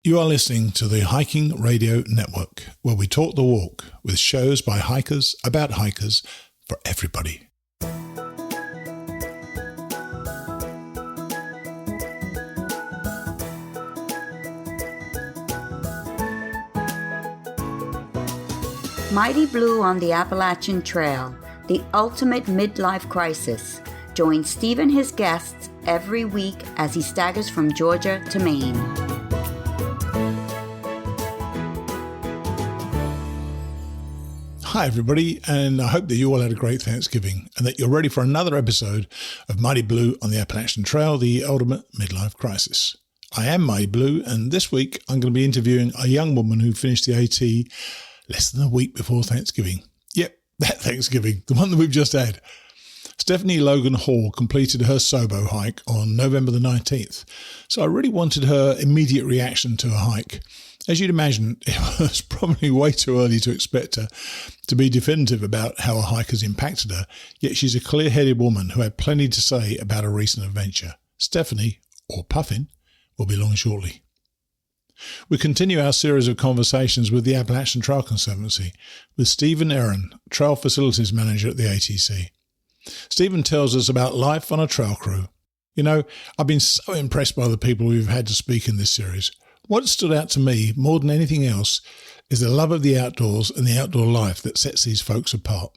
You are listening to the Hiking Radio Network, where we talk the walk with shows by hikers about hikers for everybody. Mighty Blue on the Appalachian Trail, the ultimate midlife crisis. Join Steve and his guests every week as he staggers from Georgia to Maine. Hi everybody, and I hope that you all had a great Thanksgiving and that you're ready for another episode of Mighty Blue on the Appalachian Trail, the ultimate midlife crisis. I am Mighty Blue, and this week I'm going to be interviewing a young woman who finished the AT less than a week before Thanksgiving. Yep, that Thanksgiving, the one that we've just had. Stephanie Logan Hall completed her SOBO hike on November the 19th, so I really wanted her immediate reaction to her hike. As you'd imagine, it was probably way too early to expect her to be definitive about how a hike has impacted her, yet she's a clear-headed woman who had plenty to say about a recent adventure. Stephanie, or Puffin, will be along shortly. We continue our series of conversations with the Appalachian Trail Conservancy with Stephen Eren, Trail Facilities Manager at the ATC. Stephen tells us about life on a trail crew. You know, I've been so impressed by the people we've had to speak in this series. What stood out to me more than anything else is the love of the outdoors and the outdoor life that sets these folks apart.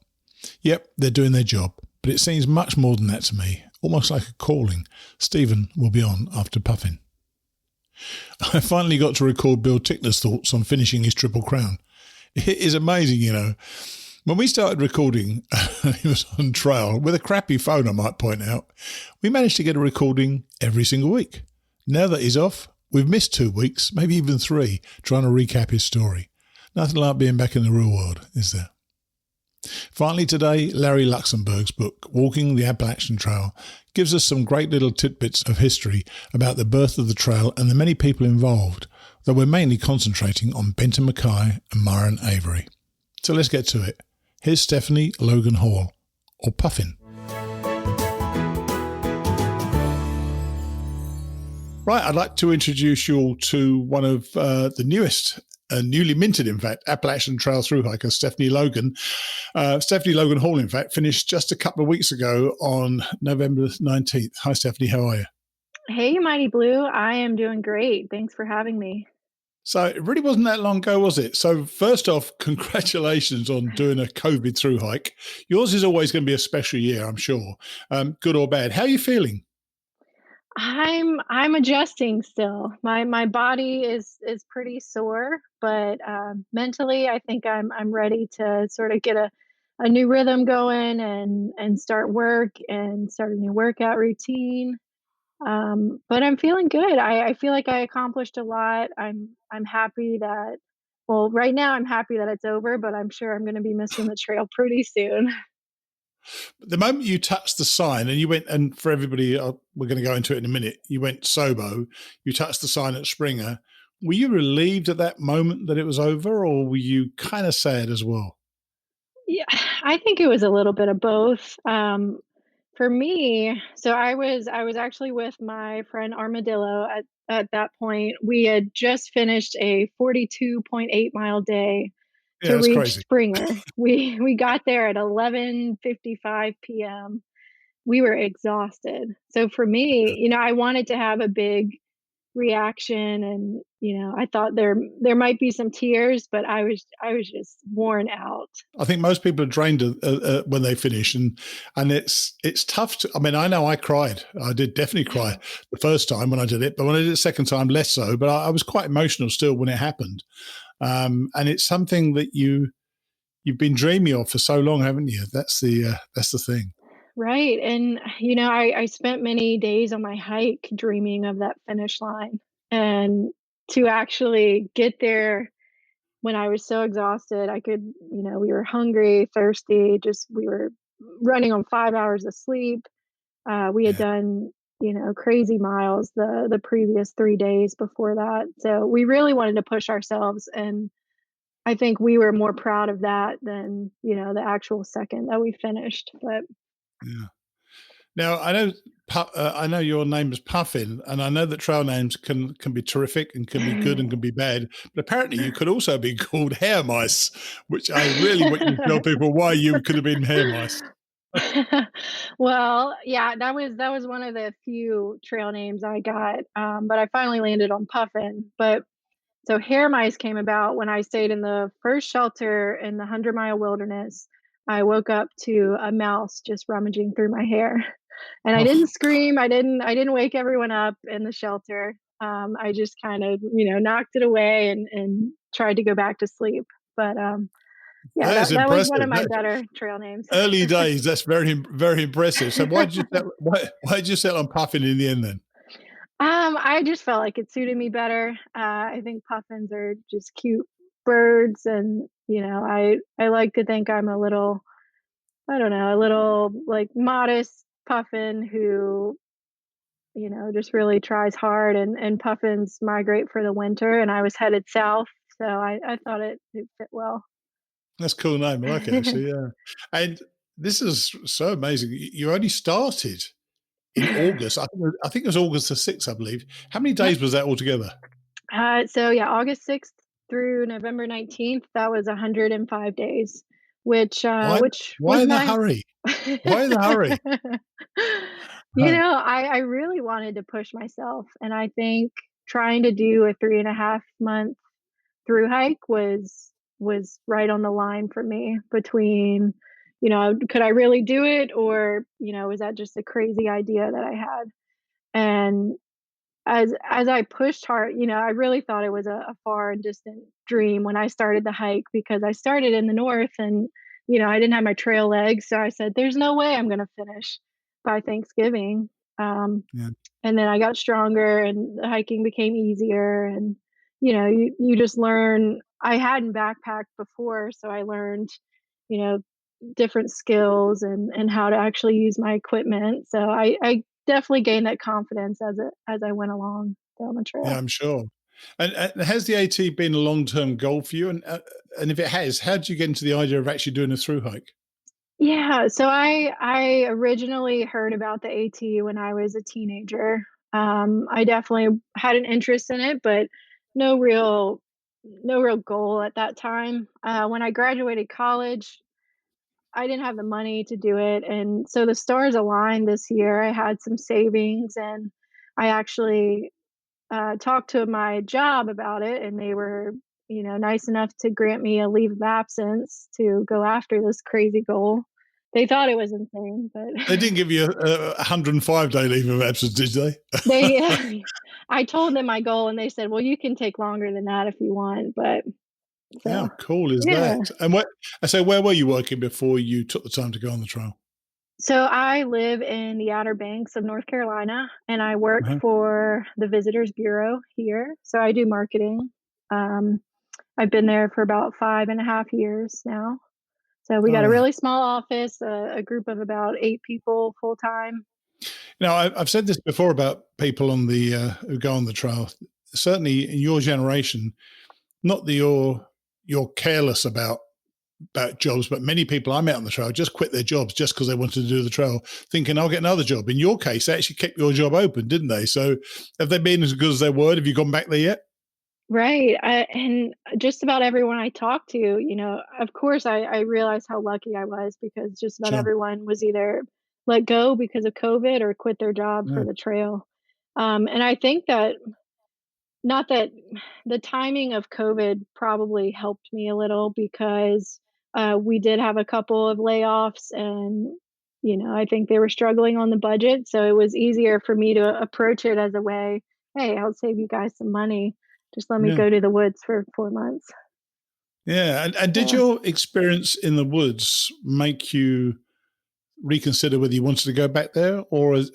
Yep, they're doing their job, but it seems much more than that to me, almost like a calling. Stephen will be on after Puffin. I finally got to record Bill Tickner's thoughts on finishing his Triple Crown. It is amazing, you know. When we started recording, he was on trail with a crappy phone, I might point out. We managed to get a recording every single week. Now that he's off, we've missed 2 weeks, maybe even 3, trying to recap his story. Nothing like being back in the real world, is there? Finally today, Larry Luxemburg's book, Walking the Appalachian Trail, gives us some great little tidbits of history about the birth of the trail and the many people involved, though we're mainly concentrating on Benton Mackay and Myron Avery. So let's get to it. Here's Stephanie Logan Hall, or Puffin. Right, I'd like to introduce you all to one of the newest, newly minted, in fact, Appalachian Trail thru-hiker, Stephanie Logan. Stephanie Logan Hall, in fact, finished just a couple of weeks ago on November 19th. Hi, Stephanie. How are you? Hey, Mighty Blue. I am doing great. Thanks for having me. So it really wasn't that long ago, was it? So first off, congratulations on doing a COVID thru-hike. Yours is always going to be a special year, I'm sure, good or bad. How are you feeling? I'm adjusting still. My body is pretty sore, but mentally I think I'm ready to sort of get a new rhythm going and start work and start a new workout routine. But I'm feeling good. I feel like I accomplished a lot. I'm happy that, well, right now I'm happy that it's over, but I'm sure I'm going to be missing the trail pretty soon. The moment you touched the sign and you went, and for everybody, we're going to go into it in a minute, you went SOBO, you touched the sign at Springer. Were you relieved at that moment that it was over, or were you kind of sad as well? Yeah, I think it was a little bit of both. For me, so I was actually with my friend Armadillo at that point. We had just finished a 42.8-mile day Yeah, to that's reach crazy. Springer. We got there at 11:55 p.m. We were exhausted. So for me, I wanted to have a big reaction, and I thought there might be some tears, but I was just worn out. I think most people are drained when they finish, and it's tough to. I mean, I know I cried. I did definitely cry the first time when I did it, but when I did it the second time, less so. But I was quite emotional still when it happened, and it's something that you've been dreaming of for so long, haven't you? That's the thing. Right. And, I spent many days on my hike dreaming of that finish line. And to actually get there when I was so exhausted, I could, we were hungry, thirsty, we were running on 5 hours of sleep. We had Yeah. done, crazy miles the previous 3 days before that. So we really wanted to push ourselves. And I think we were more proud of that than, the actual second that we finished. But Yeah. Now, I know your name is Puffin, and I know that trail names can be terrific and can be good and can be bad. But apparently, you could also be called hair mice, which I really want you to tell people why you could have been hair mice. Well, yeah, that was one of the few trail names I got, but I finally landed on Puffin. But so hair mice came about when I stayed in the first shelter in the 100-mile wilderness. I woke up to a mouse just rummaging through my hair, and I didn't Oh, scream. I didn't wake everyone up in the shelter. I just kind of, knocked it away and tried to go back to sleep. But yeah, that is that was one impressive. of my better trail names. Early days. That's very impressive. So why did you settle on Puffin in the end then? I just felt like it suited me better. I think puffins are just cute birds, and I like to think I'm a little, I don't know, a little like modest puffin who just really tries hard. And puffins migrate for the winter, and I was headed south, so I thought it fit well. That's a cool name. I like it actually. Yeah, and this is so amazing. You only started in August. I think it was August the 6th, I believe. How many Yep. days was that altogether? So yeah, August 6th through November 19th, that was 105 days, Why which was why the nice. hurry? Why the hurry? I really wanted to push myself, and I think trying to do a 3.5 month through hike was right on the line for me between, could I really do it, or, was that just a crazy idea that I had? And as I pushed hard, I really thought it was a far and distant dream when I started the hike, because I started in the north, and I didn't have my trail legs, so I said, "There's no way I'm going to finish by Thanksgiving." Um, Yeah, and then I got stronger, and the hiking became easier, and you just learn. I hadn't backpacked before, so I learned, you know, different skills and how to actually use my equipment. So I definitely gained that confidence as I went along down the yeah, trail. I'm sure. And has the AT been a long-term goal for you? And if it has, how did you get into the idea of actually doing a through hike? Yeah, so I originally heard about the AT when I was a teenager. I definitely had an interest in it, but no real no real goal at that time. When I graduated college, I didn't have the money to do it, and so the stars aligned this year. I had some savings, and I actually talked to my job about it, and they were, nice enough to grant me a leave of absence to go after this crazy goal. They thought it was insane, but They didn't give you a 105-day leave of absence, did they? they I told them my goal, and they said, "Well, you can take longer than that if you want." But so, How cool is yeah. that? And where were you working before you took the time to go on the trail? So I live in the Outer Banks of North Carolina, and I work Uh-huh. for the Visitors Bureau here. So I do marketing. Um, I've been there for about 5.5 years now. So we All got a right. really small office, a group of about 8 people full time. Now, I've said this before about people on the who go on the trail. Certainly, in your generation, not that you're careless about jobs, but many people I met on the trail just quit their jobs just because they wanted to do the trail, thinking I'll get another job. In your case, they actually kept your job open, didn't they? So, have they been as good as their word? Have you gone back there yet? Right. And just about everyone I talked to, of course, I realized how lucky I was, because just about Sure. everyone was either let go because of COVID or quit their job Yeah. for the trail. And I think that, not that the timing of COVID probably helped me a little, because we did have a couple of layoffs, and I think they were struggling on the budget, so it was easier for me to approach it as a way, hey, I'll save you guys some money, just let me Yeah. go to the woods for 4 months. Yeah. And did Yeah. your experience in the woods make you reconsider whether you wanted to go back there, or as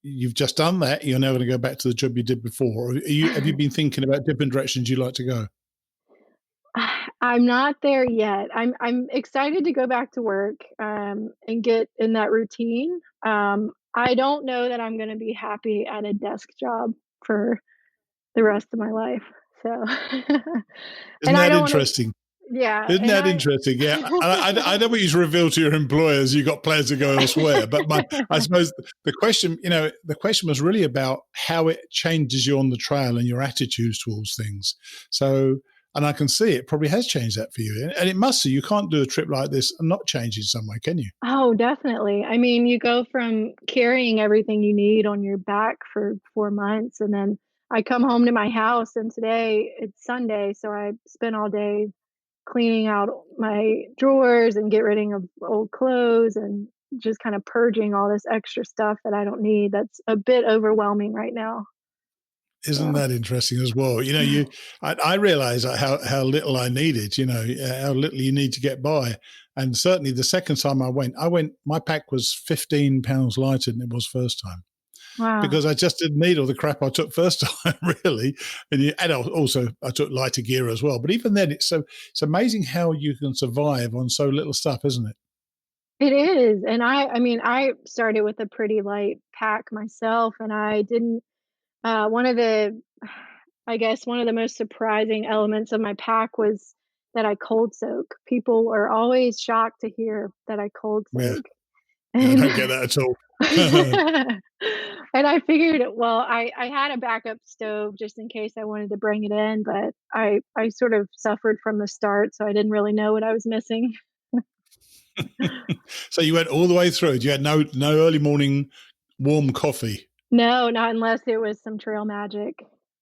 you've just done that, you're now going to go back to the job you did before? Or have you been thinking about different directions you'd like to go? I'm not there yet. I'm excited to go back to work, and get in that routine. I don't know that I'm gonna be happy at a desk job for the rest of my life. So, and Isn't I that don't wanna interesting? Yeah. Isn't that interesting? Yeah, I don't want you to reveal to your employers you got plans to go elsewhere, but I suppose the question, the question was really about how it changes you on the trail and your attitudes towards things. So, and I can see it probably has changed that for you, and it must. So you can't do a trip like this and not change in some way, can you? Oh, definitely. I mean, you go from carrying everything you need on your back for 4 months, and then I come home to my house, and today it's Sunday, so I spent all day cleaning out my drawers and get rid of old clothes and just kind of purging all this extra stuff that I don't need. That's a bit overwhelming right now. Isn't So, that interesting as well? I realize how little I needed, how little you need to get by. And certainly the second time my pack was 15 pounds lighter than it was first time wow. because I just didn't need all the crap I took first time, really. And also I took lighter gear as well. But even then, it's amazing how you can survive on so little stuff, isn't it? It is. And I mean, I started with a pretty light pack myself, and I didn't, one of the, I guess, one of the most surprising elements of my pack was that I cold soak. People are always shocked to hear that I cold Yeah, soak. yeah, I And don't get that at all. and I figured, well, I had a backup stove just in case I wanted to bring it in, but I sort of suffered from the start, so I didn't really know what I was missing. So you went all the way through. You had no early morning warm coffee. No, not unless it was some trail magic.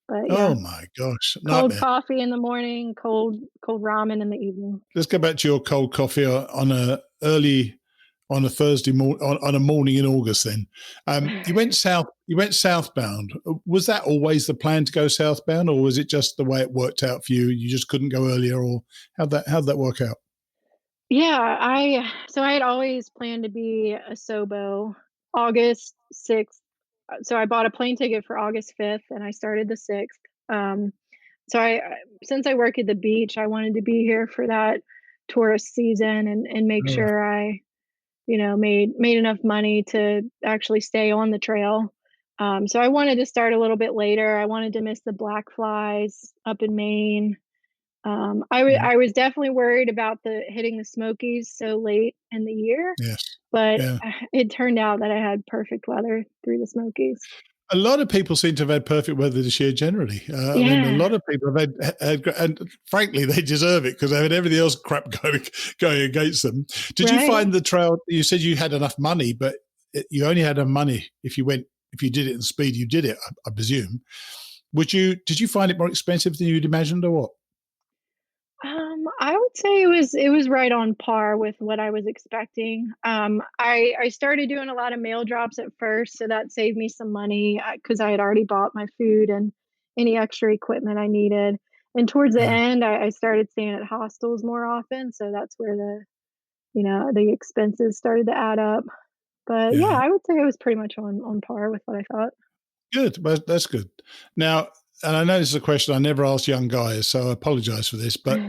But yeah, Oh my gosh, cold nightmare. coffee in the morning, cold ramen in the evening. Let's go back to your cold coffee on a Thursday morning, on a morning in August. Then you went south. You went southbound. Was that always the plan to go southbound, or was it just the way it worked out for you? You just couldn't go earlier, or how'd that work out? Yeah, I had always planned to be a SOBO August 6th. So I bought a plane ticket for August 5th and I started the 6th. Um, so since I work at the beach, I wanted to be here for that tourist season and make All right. sure I, made enough money to actually stay on the trail. So I wanted to start a little bit later. I wanted to miss the black flies up in Maine. Mhm. I was definitely worried about the hitting the Smokies so late in the year, Yes. but Yeah. it turned out that I had perfect weather through the Smokies. A lot of people seem to have had perfect weather this year generally. I mean, a Yeah, lot of people have and frankly, they deserve it because they had everything else crap going against them. Did you right. find the trail? You said you had enough money, but you only had enough money if you did it in the speed you did it, I presume. Did you find it more expensive than you'd imagined or what? I would say it was right on par with what I was expecting. I started doing a lot of mail drops at first, so that saved me some money because I had already bought my food and any extra equipment I needed. And towards the Yeah. end, I started staying at hostels more often, so that's where the expenses started to add up. But yeah, Yeah. I would say it was pretty much on par with what I thought. Good. Well, that's good. Now, and I know this is a question I never ask young guys, so I apologize for this, but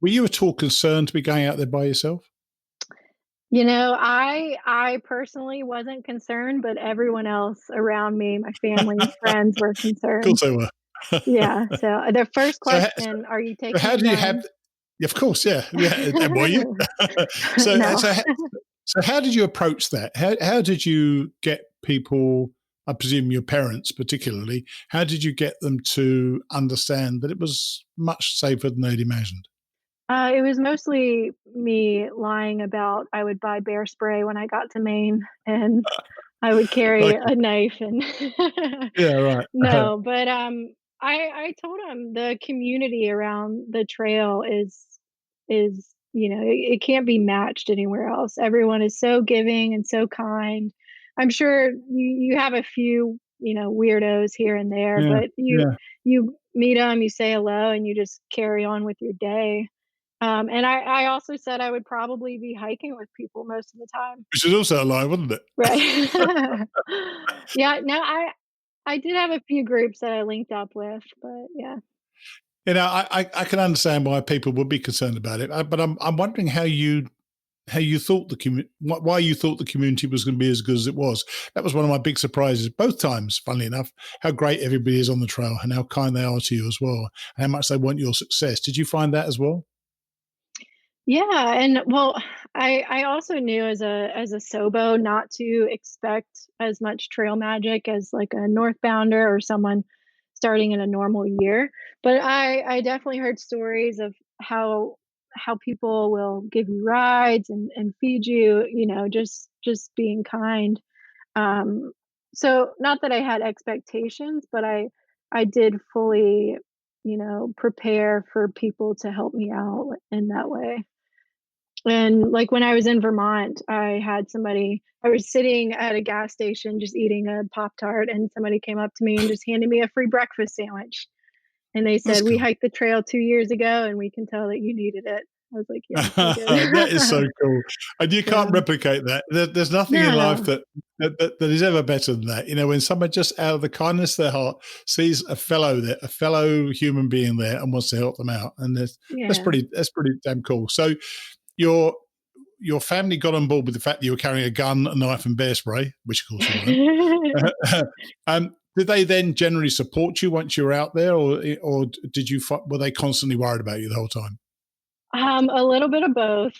were you at all concerned to be going out there by yourself? I personally wasn't concerned, but everyone else around me, my family and friends were Of concerned. course they were. Yeah, so the first So, question, "Are you so taking how a did you have? gun?" Of course, yeah, yeah. And were you? so, No. so, so, how did you approach that? How did you get people? I presume your parents, particularly. How did you get them to understand that it was much safer than they'd imagined? It was mostly me lying about I would buy bear spray when I got to Maine, and I would carry Like, a knife and yeah, right. no, but, I told him the community around the trail is, it can't be matched anywhere else. Everyone is so giving and so kind. I'm sure you have a few, weirdos here and there, Yeah, but yeah. you meet them, you say hello, and you just carry on with your day. And I also said I would probably be hiking with people most of the time. Which is also a lie, wasn't it? Right. Yeah, no, I did have a few groups that I linked up with, but yeah. I can understand why people would be concerned about it, but I'm wondering how you thought why you thought the community was going to be as good as it was. That was one of my big surprises both times. Funnily enough, how great everybody is on the trail and how kind they are to you as well, and how much they want your success. Did you find that as well? Yeah, and well, I also knew as a SOBO not to expect as much trail magic as like a northbounder or someone starting in a normal year. But I definitely heard stories of how people will give you rides and feed you, just being kind. Um, so not that I had expectations, but I did fully, prepare for people to help me out in that way. And, like, when I was in Vermont, I was sitting at a gas station just eating a Pop-Tart, and somebody came up to me and just handed me a free breakfast sandwich, and they That's said, "We cool. hiked the trail 2 years ago, and we can tell that you needed it." I was like, "Yes, I That is so did." cool, and you can't So replicate that. There's nothing in life no. that is ever better than that. When someone just out of the kindness of their heart sees a fellow human being there, and wants to help them out, and Yeah. that's pretty damn cool. So your your family got on board with the fact that you were carrying a gun, a knife, and bear spray, which of course you weren't. Did they then generally support you once you were out there, or were they constantly worried about you the whole time? A little bit of both.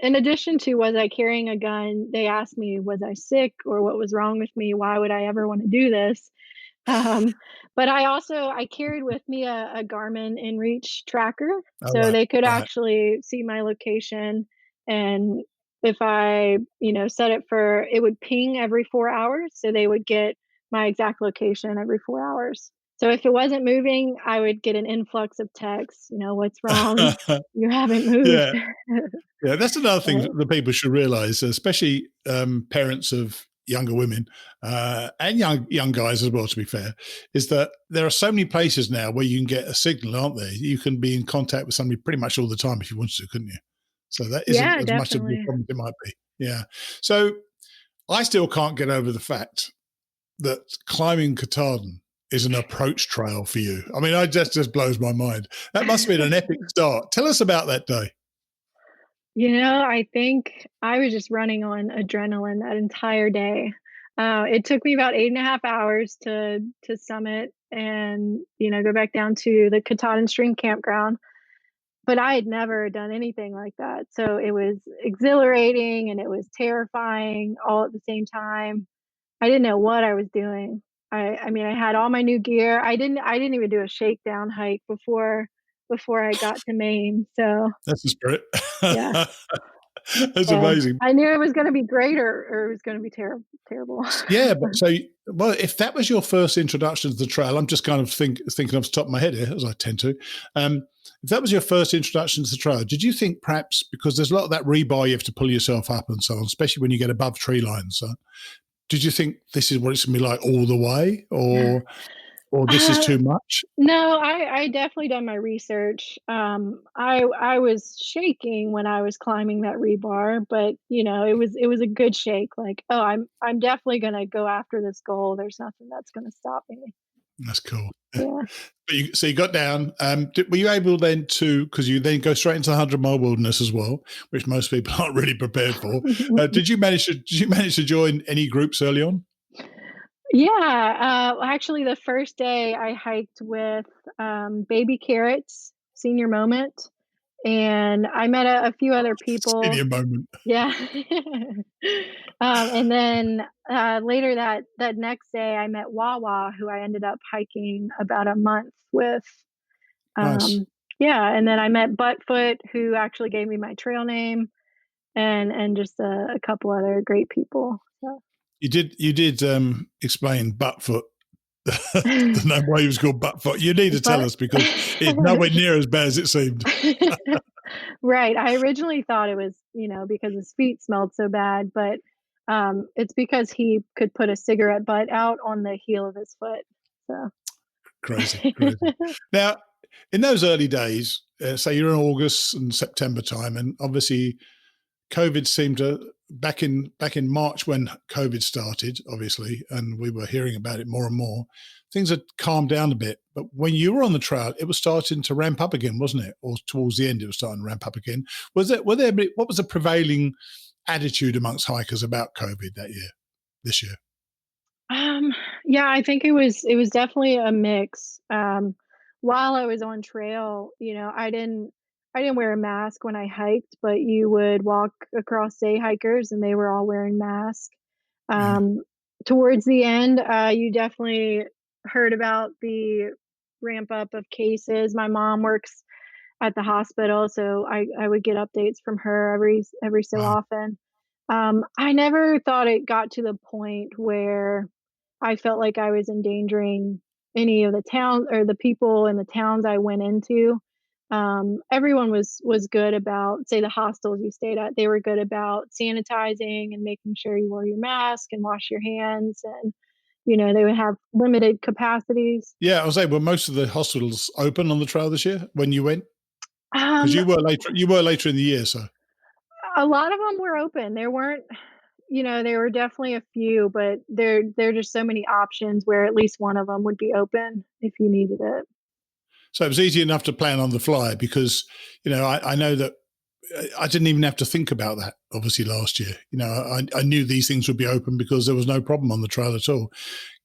In addition to was I carrying a gun, they asked me, was I sick or what was wrong with me? Why would I ever want to do this? Um, but I carried with me a Garmin InReach tracker, Oh, so right, they could right. actually see my location, and if I, set it for it would ping every 4 hours, so they would get my exact location every 4 hours. So if it wasn't moving, I would get an influx of texts, "What's wrong? You haven't moved." Yeah, yeah. That's another thing So, that people should realize, especially parents of younger women and young guys as well. To be fair, is that there are so many places now where you can get a signal, aren't there? You can be in contact with somebody pretty much all the time if you wanted to, couldn't you? So that isn't yeah, as much of a definitely. problem as it might be. Yeah. So I still can't get over the fact that climbing Katahdin is an approach trail for you. I mean, I just blows my mind. That must have been an epic start. Tell us about that day. I think I was just running on adrenaline that entire day. It took me about 8.5 hours to summit and go back down to the Katahdin Stream Campground. But I had never done anything like that, so it was exhilarating and it was terrifying all at the same time. I didn't know what I was doing. I mean, I had all my new gear. I didn't even do a shakedown hike before I got to Maine. So That's the spirit. yeah. That's So, amazing. I knew it was gonna be great or it was gonna be terrible. Yeah, but well, if that was your first introduction to the trail, I'm just kind of thinking off the top of my head here, as I tend to. If that was your first introduction to the trail, did you think perhaps because there's a lot of that rebar you have to pull yourself up and so on, especially when you get above tree lines? So, did you think this is what it's going to be like all the way, or this is Uh, too much? no, I definitely done my research. I was shaking when I was climbing that rebar, but, it was a good shake, like, "Oh, I'm definitely gonna go after this goal. There's nothing that's gonna stop me." That's cool. Yeah. So you got down. Were you able then to, because you then go straight into the 100-mile wilderness as well, which most people aren't really prepared for. Did you manage to join any groups early on? Yeah, actually, the first day I hiked with, Baby Carrots, Senior Moment, and I met a few other people. Senior moment. Yeah. And then, later that next day, I met Wawa, who I ended up hiking about a month with. Nice. Um, yeah, and then I met Buttfoot, who actually gave me my trail name, and just a couple other great people, so You did explain Buttfoot. The name why he was called Buttfoot. You need to tell but us because it's nowhere near as bad as it seemed. Right, I originally thought it was, because his feet smelled so bad, but, it's because he could put a cigarette butt out on the heel of his foot, so Crazy, crazy. Now, in those early days, say you're in August and September time, and obviously COVID seemed to back in March when COVID started, obviously, and we were hearing about it more and more. Things had calmed down a bit, but when you were on the trail, it was starting to ramp up again, wasn't it? Or towards the end, it was starting to ramp up again. What was the prevailing attitude amongst hikers about COVID this year? Um, yeah, I think it was definitely a mix. While I was on trail, I didn't wear a mask when I hiked, but you would walk across day hikers and they were all wearing masks. Yeah. Um, Towards the end, you definitely heard about the ramp up of cases. My mom works at the hospital, so I would get updates from her every so Wow. often. I never thought it got to the point where I felt like I was endangering any of the towns or the people in the towns I went into. Everyone was good about, say, the hostels you stayed at. They were good about sanitizing and making sure you wore your mask and wash your hands, and they would have limited capacities. Yeah, I was saying, were most of the hospitals open on the trail this year when you went? Because Um, you were later in the year, so a lot of them were open. There weren't, there were definitely a few, but there are just so many options where at least one of them would be open if you needed it. it was easy enough to plan on the fly because I know that I didn't even have to think about that. Obviously, last year, I knew these things would be open because there was no problem on the trail at all.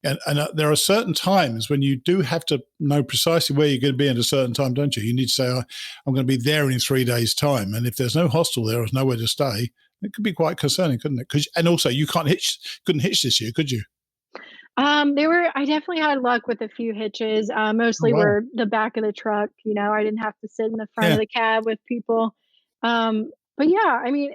And there are certain times when you do have to know precisely where you're going to be at a certain time, don't you? You need to say, I'm going to be there in 3 days' time. And if there's no hostel there or nowhere to stay, it could be quite concerning, couldn't it? And also, you couldn't hitch this year, could you? I definitely had luck with a few hitches. Oh, Mostly wow. were the back of the truck. I didn't have to sit in the front of Yeah. the cab with people. But yeah, I mean,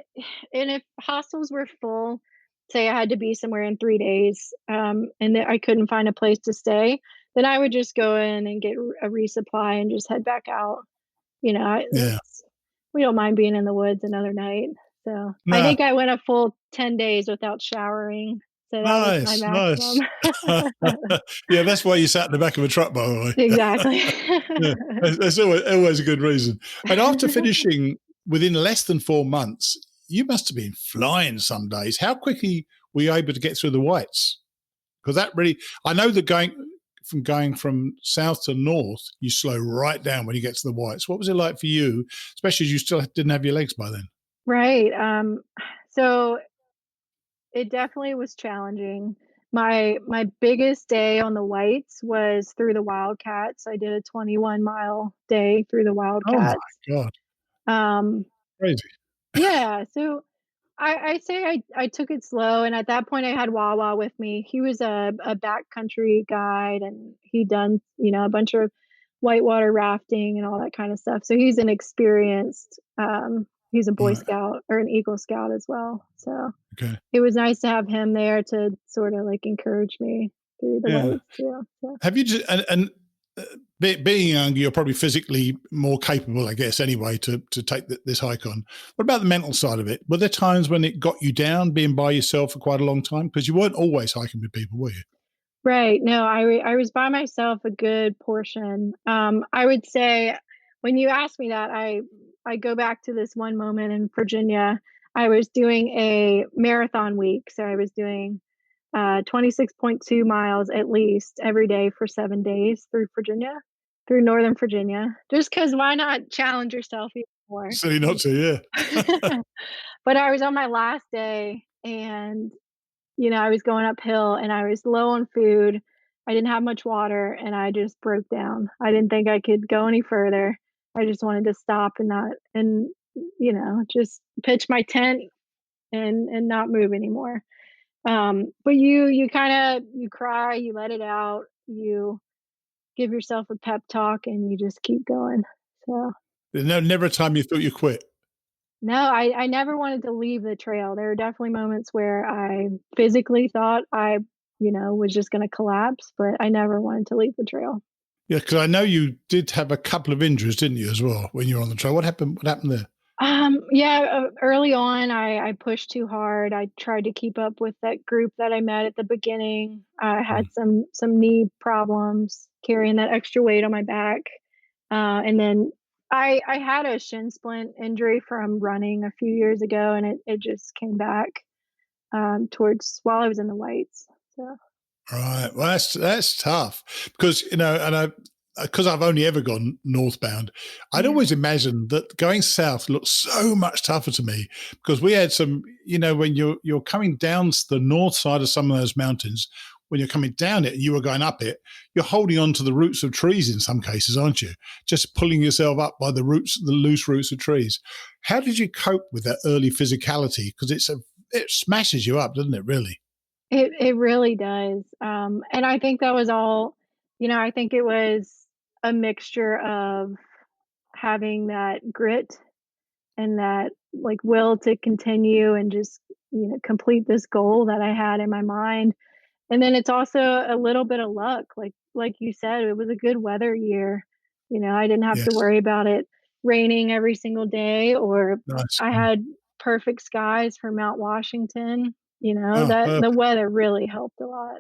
and if hostels were full, say I had to be somewhere in 3 days, and I couldn't find a place to stay, then I would just go in and get a resupply and just head back out. Yeah. We don't mind being in the woods another night. So I No. think I went a full 10 days without showering. So that was my Nice. Nice. maximum. Yeah, that's why you sat in the back of a truck, by the way. Exactly. Yeah, that's always a good reason. And after finishing within less than 4 months, you must have been flying some days. How quickly were you able to get through the whites? Because that really, I know that going from south to north, you slow right down when you get to the whites. What was it like for you, especially as you still didn't have your legs by then? Right. So it definitely was challenging. My biggest day on the whites was through the Wildcats. I did a 21-mile day through the Oh my Wildcats. God, Um, crazy. yeah, so I say I took it slow, and at that point, I had Wawa with me. He was a backcountry guide, and he'd done, a bunch of whitewater rafting and all that kind of stuff. So he's an experienced, he's a Boy Right. Scout or an Eagle Scout as well. So Okay. it was nice to have him there to sort of like encourage me through the Yeah. whites too. So. Have you just and being young, you're probably physically more capable, I guess, anyway, to take this hike on. What about the mental side of it? Were there times when it got you down, being by yourself for quite a long time? Because you weren't always hiking with people, were you? Right. No, I was by myself a good portion. I would say when you ask me that, I go back to this one moment in Virginia. I was doing a marathon week, so I was doing 26.2 miles at least every day for 7 days through Northern Virginia. Just because why not challenge yourself even more? Silly not to, yeah. But I was on my last day and I was going uphill and I was low on food. I didn't have much water and I just broke down. I didn't think I could go any further. I just wanted to stop and not and just pitch my tent and not move anymore. But you kind of you cry, you let it out, you give yourself a pep talk and you just keep going. So There's never a time you thought you quit. no, I never wanted to leave the trail. There were definitely moments where I physically thought I, was just going to collapse, but I never wanted to leave the trail. Yeah, because I know you did have a couple of injuries, didn't you, as well, when you were on the trail? What happened? What happened there? Yeah, early on, I pushed too hard. I tried to keep up with that group that I met at the beginning. I had Mm. some knee problems carrying that extra weight on my back, and then I had a shin splint injury from running a few years ago, and it just came back towards while I was in the whites. So Right. Well, that's tough because and because I've only ever gone northbound, I'd yeah, always imagined that going south looked so much tougher to me because we had some, when you're coming down the north side of some of those mountains, when you're coming down it and you were going up it, you're holding on to the roots of trees in some cases, aren't you? Just pulling yourself up by the loose roots of trees. How did you cope with that early physicality? Because it smashes you up, doesn't it, really? It really does. And I think that was all, I think it was a mixture of having that grit and that like will to continue and just, complete this goal that I had in my mind. And then it's also a little bit of luck. Like you said, it was a good weather year. I didn't have to Yes. worry about it raining every single day, or Nice. I had perfect skies for Mount Washington. Oh, That the perfect. weather really helped a lot.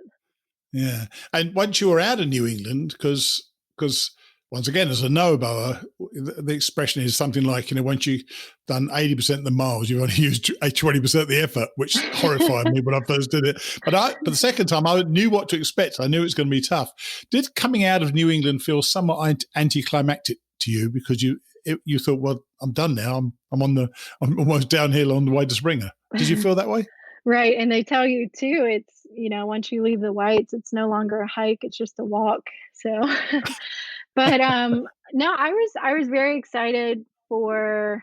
Yeah. And once you were out of New England, because once again, as a no-bower, the expression is something like, once you've done 80% of the miles, you've only used 20% of the effort, which horrified me when I first did it. But the second time, I knew what to expect. I knew it was going to be tough. Did coming out of New England feel somewhat anticlimactic to you because you thought, well, I'm done now. I'm almost downhill on the way to Springer. Did you feel that way? Right, and they tell you too, it's, once you leave the whites, it's no longer a hike, it's just a walk. So, but no, I was very excited for,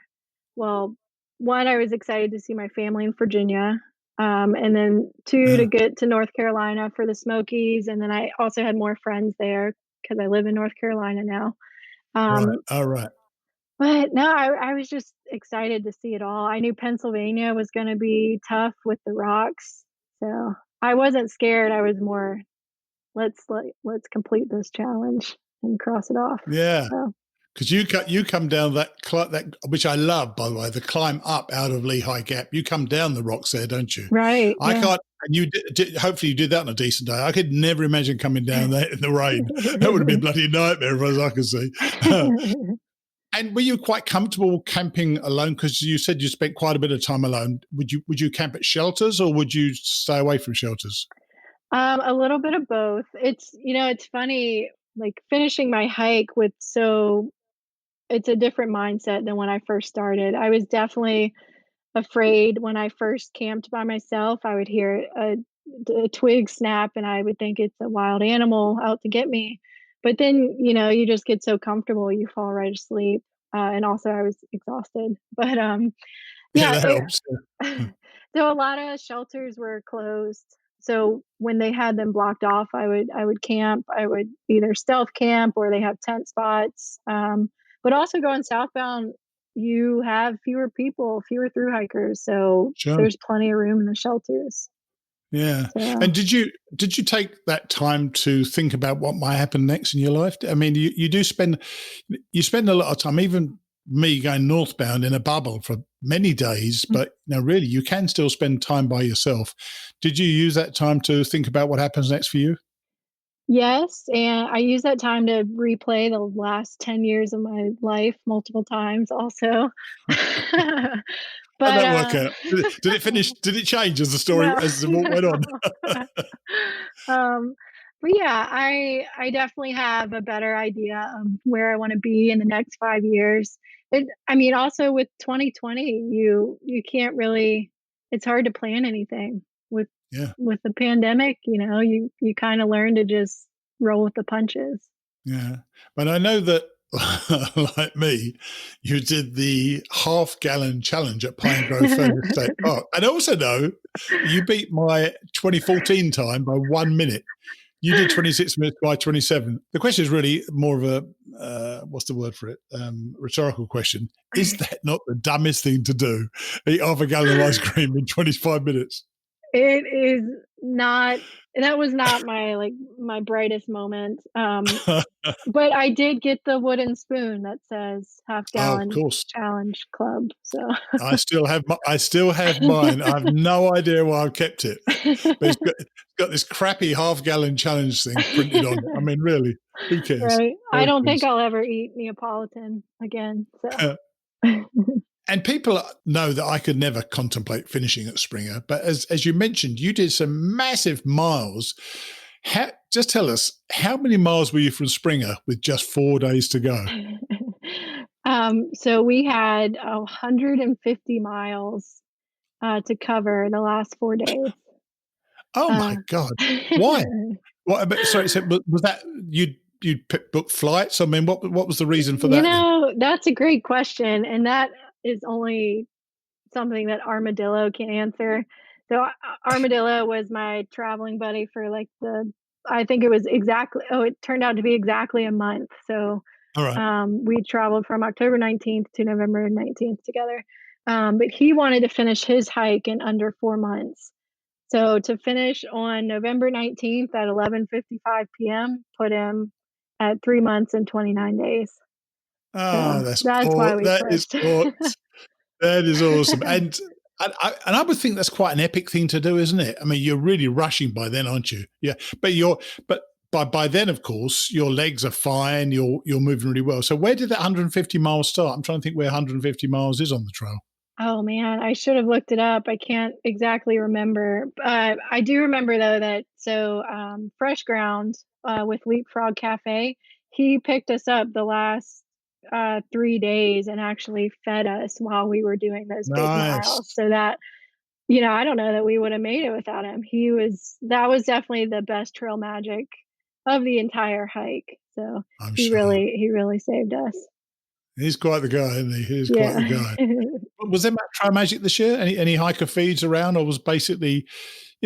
well, one, I was excited to see my family in Virginia. And then two, to Yeah. get to North Carolina for the Smokies, and then I also had more friends there because I live in North Carolina now. Right. Um, All right. but no, I was just excited to see it all. I knew Pennsylvania was gonna be tough with the rocks, so I wasn't scared. I was more, let's complete this challenge and cross it off." Yeah. So Because you come down that, which I love, by the way, the climb up out of Lehigh Gap. You come down the rocks there, don't you? right, I yeah. can't. And you hopefully you did that on a decent day. I could never imagine coming down there in the rain. That would have been a bloody nightmare, as far as I can see. And were you quite comfortable camping alone? Because you said you spent quite a bit of time alone. Would you camp at shelters or would you stay away from shelters? A little bit of both. It's funny, like, finishing my hike with it's a different mindset than when I first started. I was definitely afraid when I first camped by myself. I would hear a twig snap and I would think it's a wild animal out to get me. But then, you just get so comfortable, you fall right asleep. And also I was exhausted. But Yeah, yeah, that helps. so a lot of shelters were closed. So when they had them blocked off, I would camp. I would either stealth camp or they have tent spots. But also going southbound, you have fewer people, fewer through hikers, so Sure. there's plenty of room in the shelters. Yeah. So And did you take that time to think about what might happen next in your life? I mean, you spend a lot of time, even me going northbound in a bubble for many days, but really you can still spend time by yourself. Did you use that time to think about what happens next for you? yes, and I use that time to replay the last 10 years of my life multiple times also. How'd But, that work out? Did it finish? Did it change no, as the walk went on? no. Um, but yeah, I definitely have a better idea of where I wanna be in the next 5 years. I mean, also with 2020, you can't really, it's hard to plan anything with Yeah. the pandemic. You kinda learn to just roll with the punches. Yeah. But I know that, like me, you did the half-gallon challenge at Pine Grove Furnace State Park. And I also know you beat my 2014 time by 1 minute. You did 26 minutes by 27. The question is really more of a, what's the word for it? Rhetorical question. Is that not the dumbest thing to do? Eat half a gallon of ice cream in 25 minutes? It is not, that was not my, like, my brightest moment. But I did get the wooden spoon that says half Oh, of gallon course. challenge club, so I still have mine. I have no idea why I've kept it, but it's got this crappy half-gallon challenge thing printed on it. I mean, really, who cares? Right. I Who don't think cares? I'll ever eat Neapolitan again, so And people know that I could never contemplate finishing at Springer, but as you mentioned, you did some massive miles. Just tell us, how many miles were you from Springer with just 4 days to go? So we had 150 miles to cover the last 4 days. Oh my Uh, God. Why? What about, sorry, so was that you book flights? I mean, what was the reason for that then? that's a great question, and that is only something that Armadillo can answer. So, Armadillo was my traveling buddy for, like, I think it was it turned out to be exactly a month. So, All right. we traveled from October 19th to November 19th together. But he wanted to finish his hike in under 4 months. So to finish on November 19th at 11:55 PM put him at 3 months and 29 days. Oh, So that's why we that is pushed. awesome. That is awesome. And I would think that's quite an epic thing to do, isn't it? I mean, you're really rushing by then, aren't you? Yeah. But by then, of course, your legs are fine. You're moving really well. So where did that 150 miles start? I'm trying to think where 150 miles is on the trail. Oh, man, I should have looked it up. I can't exactly remember. I do remember though that Fresh Ground, with Leapfrog Cafe, he picked us up the last 3 days and actually fed us while we were doing those big miles. Nice. So that, I don't know that we would have made it without him. That was definitely the best trail magic of the entire hike. So I'm sure. he really saved us. He's quite the guy, isn't he? He's quite Yeah. the guy. Was there much trail magic this year? Any hiker feeds around, or was basically,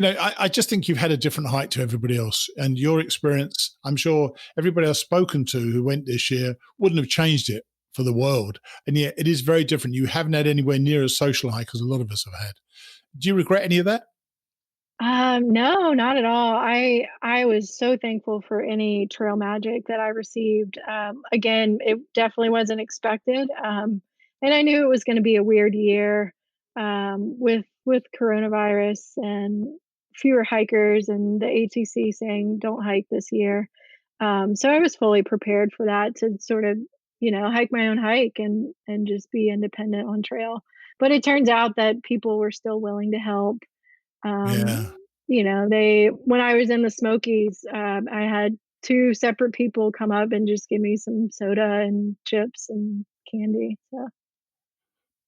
I just think you've had a different hike to everybody else, and your experience. I'm sure everybody I've spoken to who went this year wouldn't have changed it for the world, and yet it is very different. You haven't had anywhere near as social hike as a lot of us have had. Do you regret any of that? No, not at all. I was so thankful for any trail magic that I received. Again, it definitely wasn't expected, and I knew it was going to be a weird year, with coronavirus and fewer hikers, and the ATC saying don't hike this year. So I was fully prepared for that to sort of, hike my own hike and just be independent on trail. But it turns out that people were still willing to help. Yeah. They when I was in the Smokies, I had 2 separate people come up and just give me some soda and chips and candy, so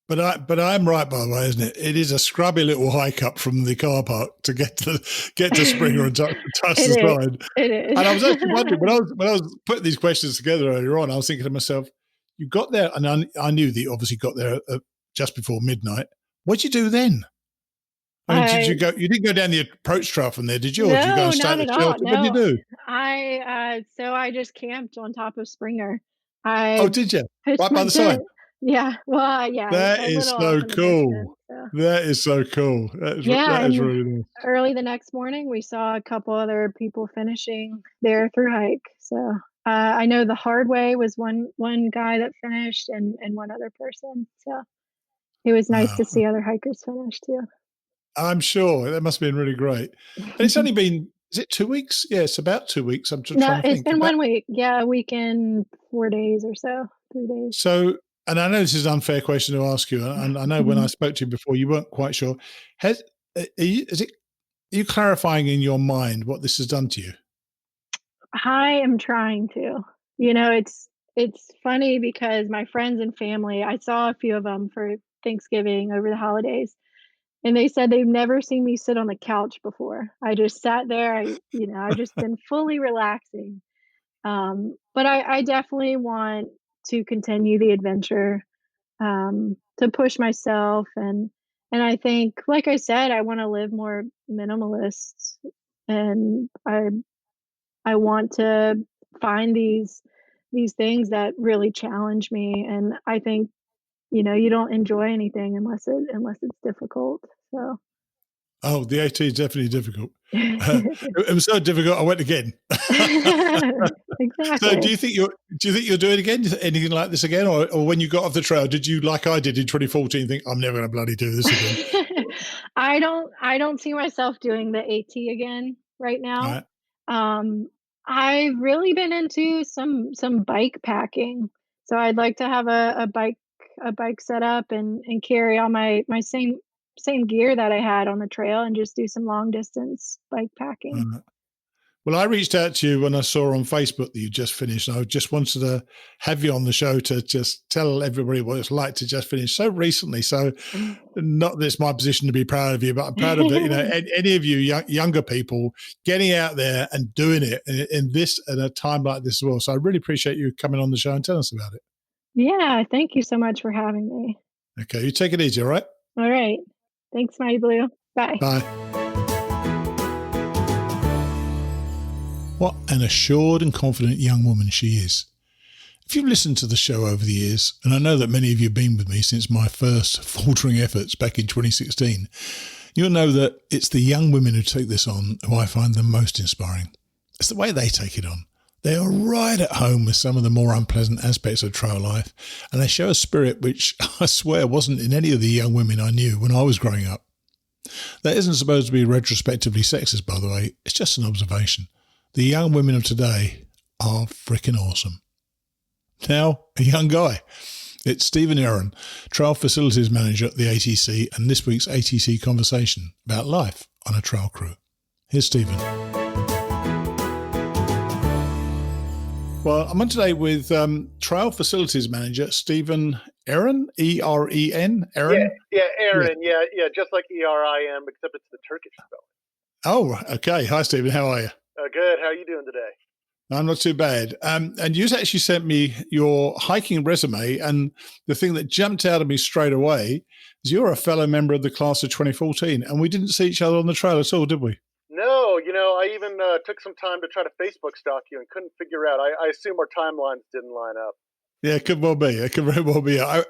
But I'm right, by the way, isn't it? It is a scrubby little hike up from the car park to get to Springer and touch it the is, side. it And I was actually wondering is. when I was putting these questions together earlier on, I was thinking to myself, you got there, and I knew that you obviously got there just before midnight. What'd you do then? I mean, did I you go? You didn't go down the approach trail from there, did you? Or did you go No, and stay at not the at all, shelter? What did you no. do? I just camped on top of Springer. Oh, I did you? pitched Right by my the tent. side. Yeah, well, yeah, That a is little off so in the distance, cool. so That is so cool. yeah, That is and really nice. early the next morning, we saw a couple other people finishing their through hike. So I know the hard way was one guy that finished, and one other person. So it was nice to Wow. see other hikers finish too. I'm sure that must have been really great. And it's only been, is it 2 weeks? Yeah, it's about 2 weeks. I'm just No, trying to it's think been about. 1 week. Yeah, a week and 4 days or so, 3 days. So, and I know this is an unfair question to ask you, and I know when I spoke to you before, you weren't quite sure. Has are you clarifying in your mind what this has done to you? I am trying to. It's funny because my friends and family, I saw a few of them for Thanksgiving over the holidays, and they said they've never seen me sit on the couch before. I just sat there. I've just been fully relaxing. But I definitely want to continue the adventure, to push myself, and I think, like I said, I want to live more minimalist, and I want to find these things that really challenge me, and I think, you don't enjoy anything unless it's difficult, so Oh, the AT is definitely difficult. It was so difficult, I went again. So, Exactly. do you think you'll do it again? Anything like this again, or when you got off the trail, did you, like I did in 2014, think I'm never going to bloody do this again? I don't see myself doing the AT again right All now. right. Um, I've really been into some bike packing, so I'd like to have a bike set up and carry all my same gear that I had on the trail and just do some long distance bike All packing. right. Well, I reached out to you when I saw on Facebook that you just finished. And I just wanted to have you on the show to just tell everybody what it's like to just finish so recently. So not that it's my position to be proud of you, but I'm proud of it. Any of you younger people getting out there and doing it in a time like this as well. So I really appreciate you coming on the show and telling us about it. Yeah, thank you so much for having me. Okay, you take it easy, all right? All right. Thanks, Mighty Blue. Bye. Bye. What an assured and confident young woman she is. If you've listened to the show over the years, and I know that many of you have been with me since my first faltering efforts back in 2016, you'll know that it's the young women who take this on who I find the most inspiring. It's the way they take it on. They are right at home with some of the more unpleasant aspects of trail life, and they show a spirit which I swear wasn't in any of the young women I knew when I was growing up. That isn't supposed to be retrospectively sexist, by the way. It's just an observation. The young women of today are freaking awesome. Now, a young guy. It's Stephen Eren, Trail Facilities Manager at the ATC, and this week's ATC conversation about life on a trail crew. Here's Stephen. Well, I'm on today with Trail Facilities Manager Stephen Eren, E-R-E-N, Eren? Yeah, Eren, yeah, just like E-R-I-M, except it's the Turkish spelling. Oh, okay. Hi, Stephen. How are you? Good. How are you doing today? I'm not too bad. And you actually sent me your hiking resume, and the thing that jumped out at me straight away is you're a fellow member of the class of 2014, and we didn't see each other on the trail at all, did we? No, I even took some time to try to Facebook stalk you and couldn't figure out. I assume our timelines didn't line up. Yeah, it could well be. It could very well be. I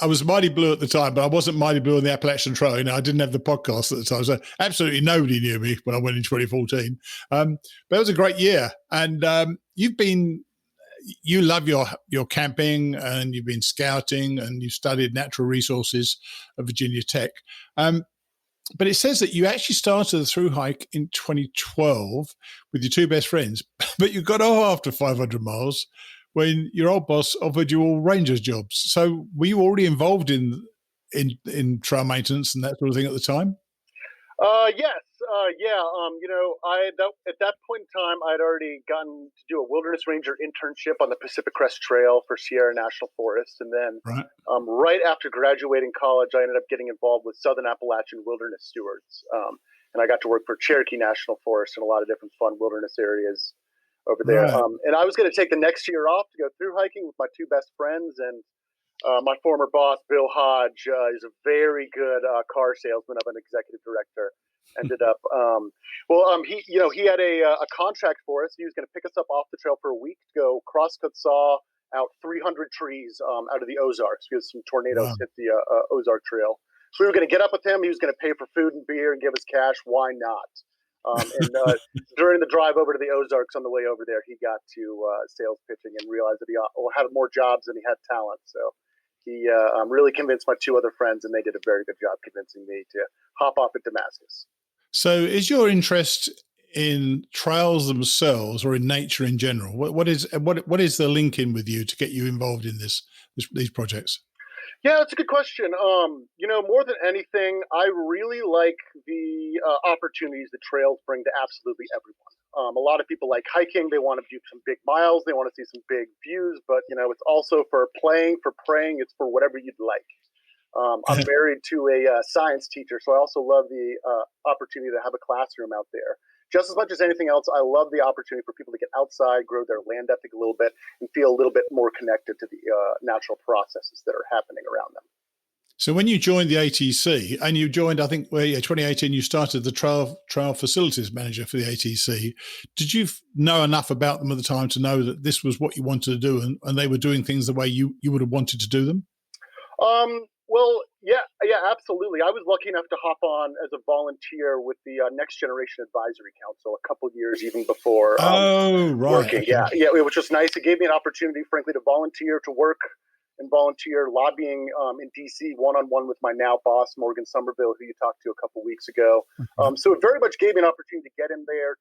was Mighty Blue at the time, but I wasn't Mighty Blue on the Appalachian Trail. I didn't have the podcast at the time, so absolutely nobody knew me when I went in 2014. But it was a great year, and you love your camping, and you've been scouting, and you've studied natural resources at Virginia Tech. But it says that you actually started the thru-hike in 2012 with your two best friends, but you got off after 500 miles when your old boss offered you all rangers jobs. So were you already involved in trail maintenance and that sort of thing at the time? Yes. At that point in time, I'd already gotten to do a wilderness ranger internship on the Pacific Crest Trail for Sierra National Forest. And then right after graduating college, I ended up getting involved with Southern Appalachian Wilderness Stewards. And I got to work for Cherokee National Forest in a lot of different fun wilderness areas over there. Right. And I was going to take the next year off to go through hiking with my two best friends. And my former boss, Bill Hodge, is a very good car salesman of an executive director. Ended up, he had a contract for us. He was going to pick us up off the trail for a week to go cross-cut saw out 300 trees out of the Ozarks because some tornadoes hit the Ozark Trail. So we were going to get up with him. He was going to pay for food and beer and give us cash. Why not? During the drive over to the Ozarks on the way over there, he got to sales pitching and realized that he had more jobs than he had talent. So he really convinced my two other friends, and they did a very good job convincing me to hop off at Damascus. So is your interest in trails themselves or in nature in general? What is the link in with you to get you involved in these projects? Yeah, that's a good question. More than anything, I really like the opportunities the trails bring to absolutely everyone. A lot of people like hiking. They want to do some big miles. They want to see some big views. But, it's also for playing, for praying. It's for whatever you'd like. I'm married to a science teacher, so I also love the opportunity to have a classroom out there. Just as much as anything else, I love the opportunity for people to get outside, grow their land ethic a little bit, and feel a little bit more connected to the natural processes that are happening around them. So when you joined the ATC, and you joined, I think, 2018, you started the Trail Facilities Manager for the ATC. Did you know enough about them at the time to know that this was what you wanted to do, and they were doing things the way you would have wanted to do them? Well, yeah, absolutely. I was lucky enough to hop on as a volunteer with the Next Generation Advisory Council a couple years even before working. Okay. Yeah, which was nice. It gave me an opportunity, frankly, to volunteer, to work and volunteer lobbying in D.C. one-on-one with my now boss, Morgan Somerville, who you talked to a couple weeks ago. So it very much gave me an opportunity to get in there,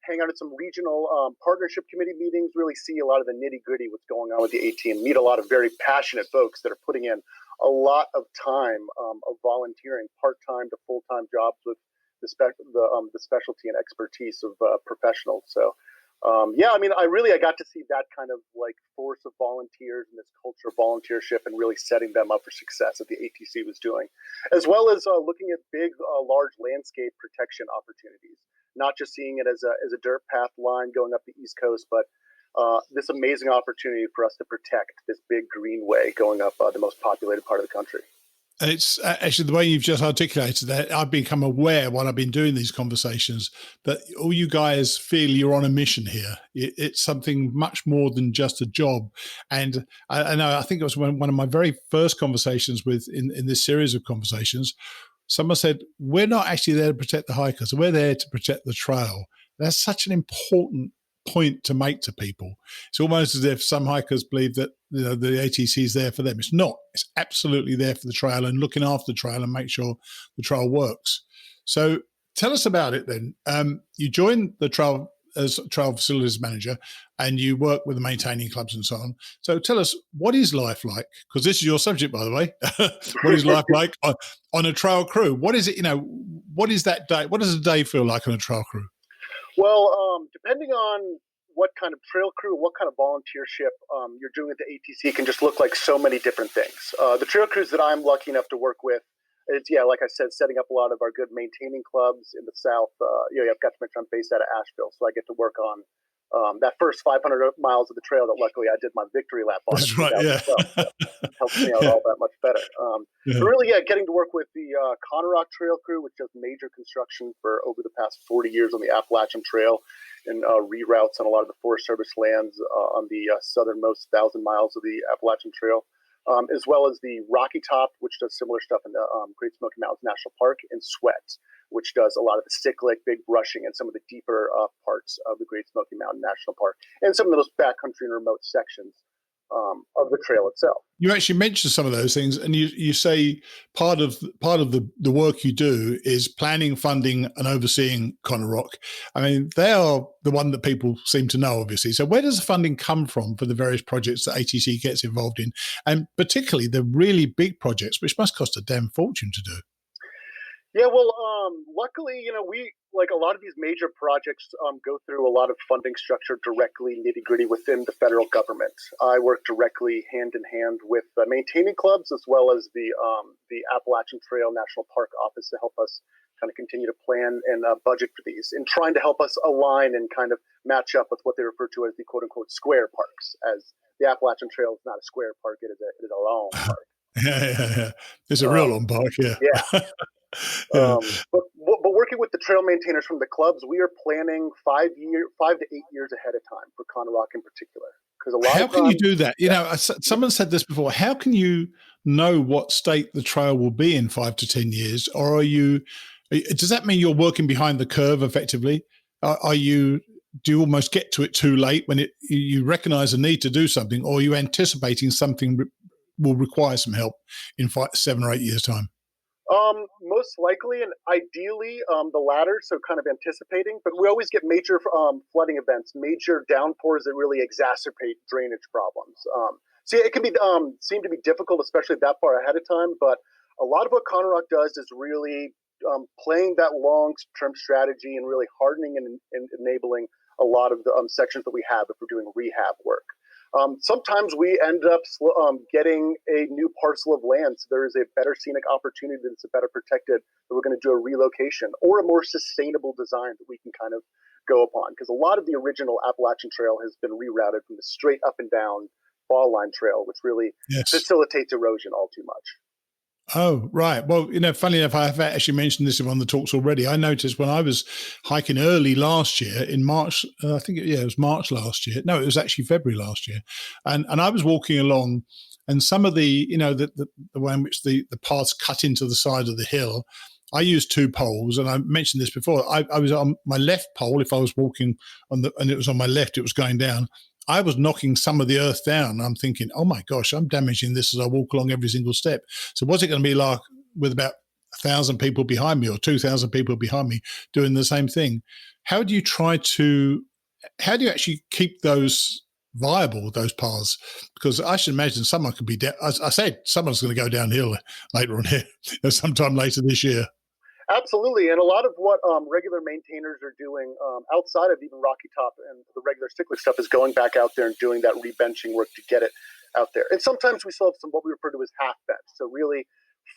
hang out at some regional partnership committee meetings, really see a lot of the nitty-gritty, what's going on with the AT, and meet a lot of very passionate folks that are putting in a lot of time of volunteering, part-time to full-time jobs with the specialty and expertise of professionals. So, I got to see that kind of like force of volunteers and this culture of volunteership and really setting them up for success that the ATC was doing, as well as looking at big, large landscape protection opportunities, not just seeing it as a dirt path line going up the East Coast, but this amazing opportunity for us to protect this big greenway going up the most populated part of the country. And it's actually the way you've just articulated that, I've become aware while I've been doing these conversations that all you guys feel you're on a mission here. It's something much more than just a job. And I know, I think it was one of my very first conversations in this series of conversations, someone said, we're not actually there to protect the hikers. We're there to protect the trail. That's such an important point to make to people. It's almost as if some hikers believe that the ATC is there for them. It's not. It's absolutely there for the trail and looking after the trail and make sure the trail works. So tell us about it then. You joined the trail as trail facilities manager and you work with the maintaining clubs and so on. So tell us, what is life like? Because this is your subject, by the way. What is life like on a trail crew? What is it, what is that day? What does a day feel like on a trail crew? Well, depending on what kind of trail crew, what kind of volunteership you're doing at the ATC can just look like so many different things. The trail crews that I'm lucky enough to work with, it's, like I said, setting up a lot of our good maintaining clubs in the South. I've got to mention I'm based out of Asheville, so I get to work on that first 500 miles of the trail that luckily I did my victory lap on. That's right, yeah. Helps me out all that much better. But really, getting to work with the Connerock Trail crew, which does major construction for over the past 40 years on the Appalachian Trail and reroutes on a lot of the Forest Service lands on the southernmost 1,000 miles of the Appalachian Trail, as well as the Rocky Top, which does similar stuff in the Great Smoky Mountains National Park, and Sweat, which does a lot of the cyclic, big brushing, and some of the deeper parts of the Great Smoky Mountain National Park, and some of those backcountry and remote sections of the trail itself. You actually mentioned some of those things, and you say part of the work you do is planning, funding, and overseeing Connerock. I mean, they are the one that people seem to know, obviously. So where does the funding come from for the various projects that ATC gets involved in, and particularly the really big projects, which must cost a damn fortune to do? Yeah, well, luckily, we, like a lot of these major projects, go through a lot of funding structure directly nitty-gritty within the federal government. I work directly hand in hand with maintaining clubs as well as the Appalachian Trail National Park Office to help us kind of continue to plan and budget for these, and trying to help us align and kind of match up with what they refer to as the quote-unquote square parks, as the Appalachian Trail is not a square park, it is a long park. Yeah. It's a real long park, yeah. But working with the trail maintainers from the clubs, we are planning 5 to 8 years ahead of time for Connerock in particular. Because how can you do that? Someone said this before. How can you know what state the trail will be in 5 to 10 years? Or does that mean you're working behind the curve effectively? Do you almost get to it too late when you recognize a need to do something, or are you anticipating something will require some help in 7 or 8 years' time? Most likely and ideally the latter, so kind of anticipating, but we always get major flooding events, major downpours that really exacerbate drainage problems. So it can be seem to be difficult, especially that far ahead of time, but a lot of what Connerock does is really playing that long-term strategy and really hardening and enabling a lot of the sections that we have if we're doing rehab work. Sometimes we end up getting a new parcel of land. So there is a better scenic opportunity that's better protected that we're going to do a relocation or a more sustainable design that we can kind of go upon. Because a lot of the original Appalachian Trail has been rerouted from the straight up and down fall line trail, which really facilitates erosion all too much. Oh, right. Well, funny enough, I've actually mentioned this in one of the talks already. I noticed when I was hiking early last year in March, it was March last year. No, it was actually February last year. And I was walking along, and some of the way in which the paths cut into the side of the hill, I used 2 poles, and I mentioned this before. I was on my left pole if I was walking and it was on my left, it was going down. I was knocking some of the earth down. I'm thinking, oh my gosh, I'm damaging this as I walk along every single step. So what's it going to be like with about 1,000 people behind me or 2,000 people behind me doing the same thing? How do you actually keep those viable, those paths? Because I should imagine someone could be down. As I said, someone's going to go downhill later on here, sometime later this year. Absolutely, and a lot of what regular maintainers are doing outside of even Rocky Top and the regular cyclic stuff is going back out there and doing that rebenching work to get it out there. And sometimes we still have some what we refer to as half bench, so really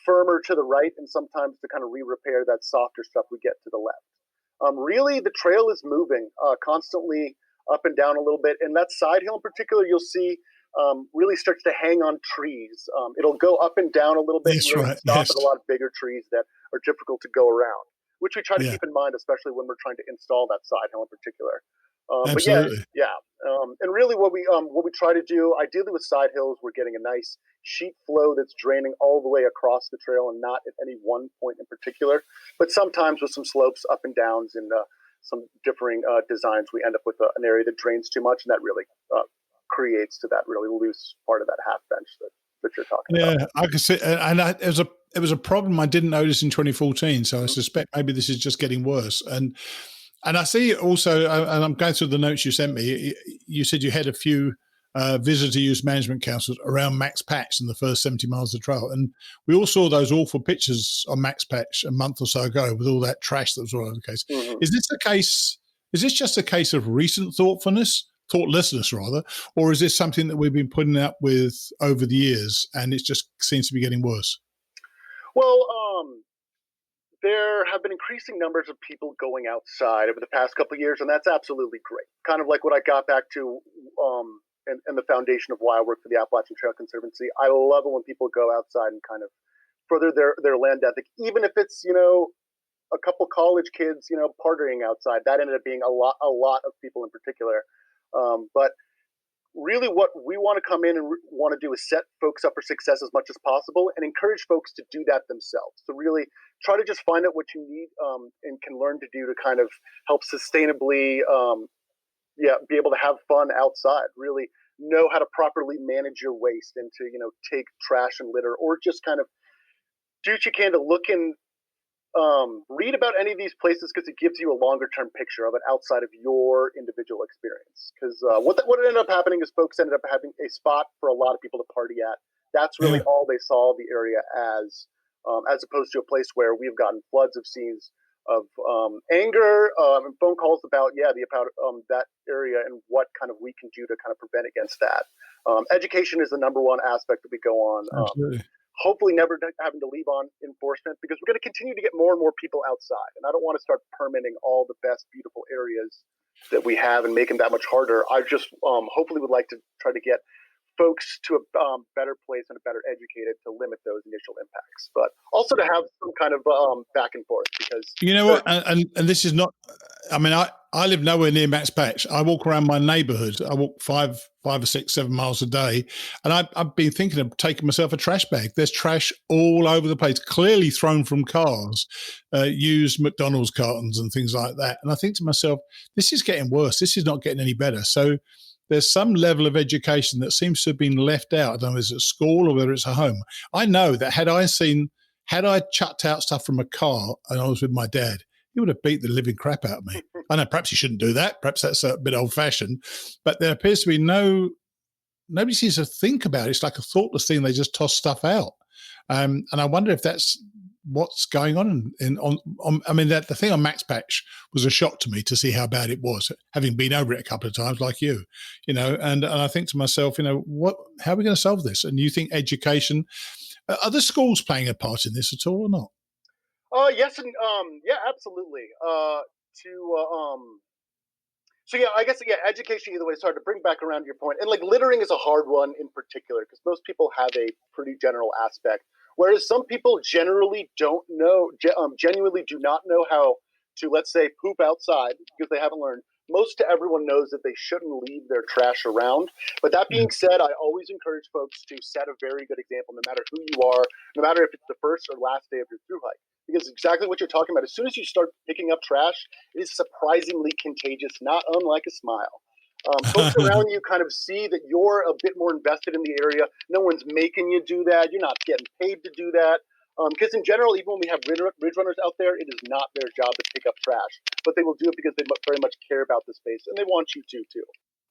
firmer to the right, and sometimes to kind of re-repair that softer stuff we get to the left. Really, the trail is moving constantly up and down a little bit, and that side hill in particular, you'll see really starts to hang on trees. It'll go up and down a little bit That's and really right. stop Yes. at a lot of bigger trees that are difficult to go around, which we try to Yeah. keep in mind, especially when we're trying to install that side hill in particular. But Absolutely. yeah. And really what we try to do, ideally with side hills, we're getting a nice sheet flow that's draining all the way across the trail and not at any one point in particular. But sometimes with some slopes up and downs and some differing designs, we end up with an area that drains too much, and that really creates to that really loose part of that half bench that you're talking about. Yeah, I can see, and it was a problem I didn't notice in 2014. So I suspect maybe this is just getting worse. And I see also, and I'm going through the notes you sent me. You said you had a few visitor use management councils around Max Patch in the first 70 miles of trail, and we all saw those awful pictures on Max Patch a month or so ago with all that trash that was all over the case. Is this a case? Is this just a case of recent thoughtlessness rather, or is this something that we've been putting up with over the years and it just seems to be getting worse? Well, there have been increasing numbers of people going outside over the past couple of years, and that's absolutely great. Kind of like what I got back to and the foundation of why I work for the Appalachian Trail Conservancy. I love it when people go outside and kind of further their land ethic, even if it's, a couple college kids, partying outside. That ended up being a lot of people in particular. But really what we want to come in and want to do is set folks up for success as much as possible and encourage folks to do that themselves. So really try to just find out what you need and can learn to do to kind of help sustainably be able to have fun outside. Really know how to properly manage your waste and to, take trash and litter, or just kind of do what you can to look and read about any of these places, because it gives you a longer term picture of it outside of your individual experience. Because what ended up happening is folks ended up having a spot for a lot of people to party at. That's really all they saw the area as opposed to a place where we've gotten floods of scenes of anger and phone calls about that area and what kind of we can do to kind of prevent against that. Education is the number one aspect that we go on. Absolutely. Hopefully never having to leave on enforcement, because we're going to continue to get more and more people outside. And I don't want to start permitting all the best, beautiful areas that we have and making that much harder. I just hopefully would like to try to get folks to a better place and a better educated to limit those initial impacts, but also to have some kind of back and forth, because you know what, and this is not, I mean, I live nowhere near Max Patch. I walk around my neighborhood. I walk 5 or 6, 7 miles a day, and I've been thinking of taking myself a trash bag. There's trash all over the place, clearly thrown from cars, used McDonald's cartons and things like that. And I think to myself, this is getting worse. This is not getting any better. So there's some level of education that seems to have been left out. I don't know if it's at school or whether it's at home. I know that had I chucked out stuff from a car and I was with my dad, he would have beat the living crap out of me. I know perhaps you shouldn't do that. Perhaps that's a bit old-fashioned. But there appears to be nobody seems to think about it. It's like a thoughtless thing. They just toss stuff out. And I wonder if that's what's going on. I mean, the thing on Max Patch was a shock to me to see how bad it was, having been over it a couple of times like you, and I think to myself, how are we going to solve this? And you think education, are the schools playing a part in this at all or not? Yes, and absolutely. So I guess education either way. Sorry to bring back around to your point, and like littering is a hard one in particular, because most people have a pretty general aspect, whereas some people generally don't know, genuinely do not know how to, let's say, poop outside because they haven't learned. Most to everyone knows that they shouldn't leave their trash around. But that being said, I always encourage folks to set a very good example, no matter who you are, no matter if it's the first or last day of your thru hike. Because exactly what you're talking about, as soon as you start picking up trash, it is surprisingly contagious, not unlike a smile. Folks around you kind of see that you're a bit more invested in the area. No one's making you do that. You're not getting paid to do that. Because in general, even when we have ridge runners out there, it is not their job to pick up trash. But they will do it because they very much care about the space, and they want you to, too.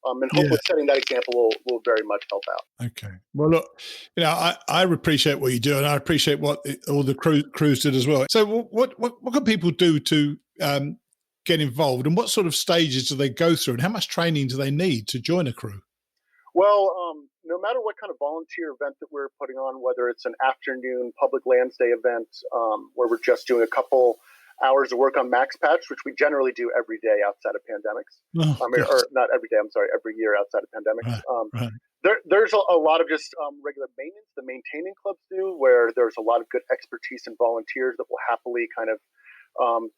And hopefully setting that example will very much help out. Okay. Well, look, I appreciate what you do, and I appreciate what all the crews did as well. So what can people do to get involved, and what sort of stages do they go through, and how much training do they need to join a crew? Well, no matter what kind of volunteer event that we're putting on, whether it's an afternoon public lands day event where we're just doing a couple hours of work on Max Patch, which we generally do every day outside of pandemics. Or not every day, I'm sorry, every year outside of pandemics. Right. There's a lot of just regular maintenance the maintaining clubs do, where there's a lot of good expertise and volunteers that will happily kind of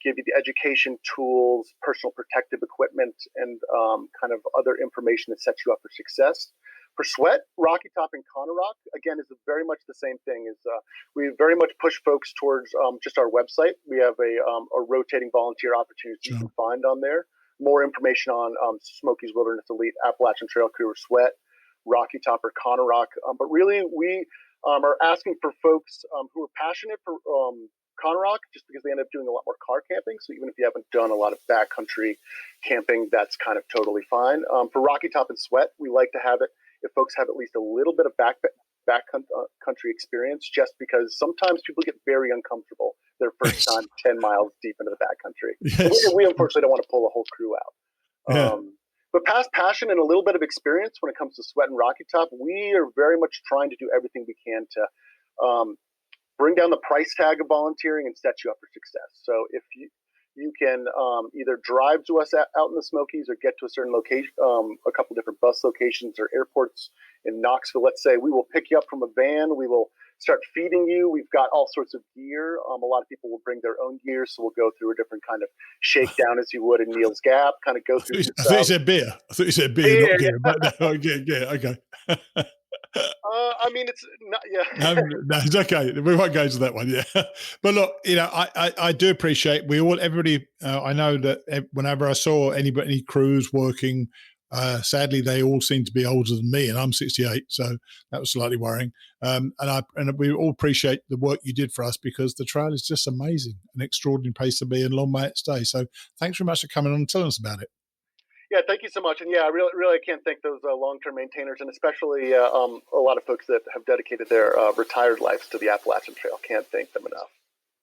give you the education tools, personal protective equipment, and kind of other information that sets you up for success. For Sweat, Rocky Top, and Conarock, again, is very much the same thing. We very much push folks towards just our website. We have a rotating volunteer opportunity you can find on there. More information on Smokies Wilderness Elite, Appalachian Trail Crew, or Sweat, Rocky Top, or Conarock. But really, we are asking for folks who are passionate for Conarock, just because they end up doing a lot more car camping. So even if you haven't done a lot of backcountry camping, that's kind of totally fine. For Rocky Top and Sweat, we like to have it if folks have at least a little bit of backcountry experience, just because sometimes people get very uncomfortable their first time 10 miles deep into the backcountry. Yes. We unfortunately don't want to pull a whole crew out. Yeah. But past passion and a little bit of experience when it comes to Sweat and Rocky Top, we are very much trying to do everything we can to bring down the price tag of volunteering and set you up for success. So if you can either drive to us out in the Smokies or get to a certain location, a couple different bus locations or airports in Knoxville, let's say, we will pick you up from a van. We will start feeding you. We've got all sorts of gear. A lot of people will bring their own gear, so we'll go through a different kind of shakedown as you would in Neil's Gap, kind of go through. I thought you said beer. I thought you said beer, not gear. But no, okay. I mean, it's not, yeah. No, it's okay. We won't go to that one, yeah. But look, I do appreciate everybody. I know that whenever I saw any crews working, sadly they all seem to be older than me, and I'm 68, so that was slightly worrying. And we all appreciate the work you did for us, because the trail is just amazing, an extraordinary place to be, and long may it stay. So thanks very much for coming on and telling us about it. Yeah, thank you so much. And yeah, I really can't thank those long-term maintainers, and especially a lot of folks that have dedicated their retired lives to the Appalachian Trail. Can't thank them enough.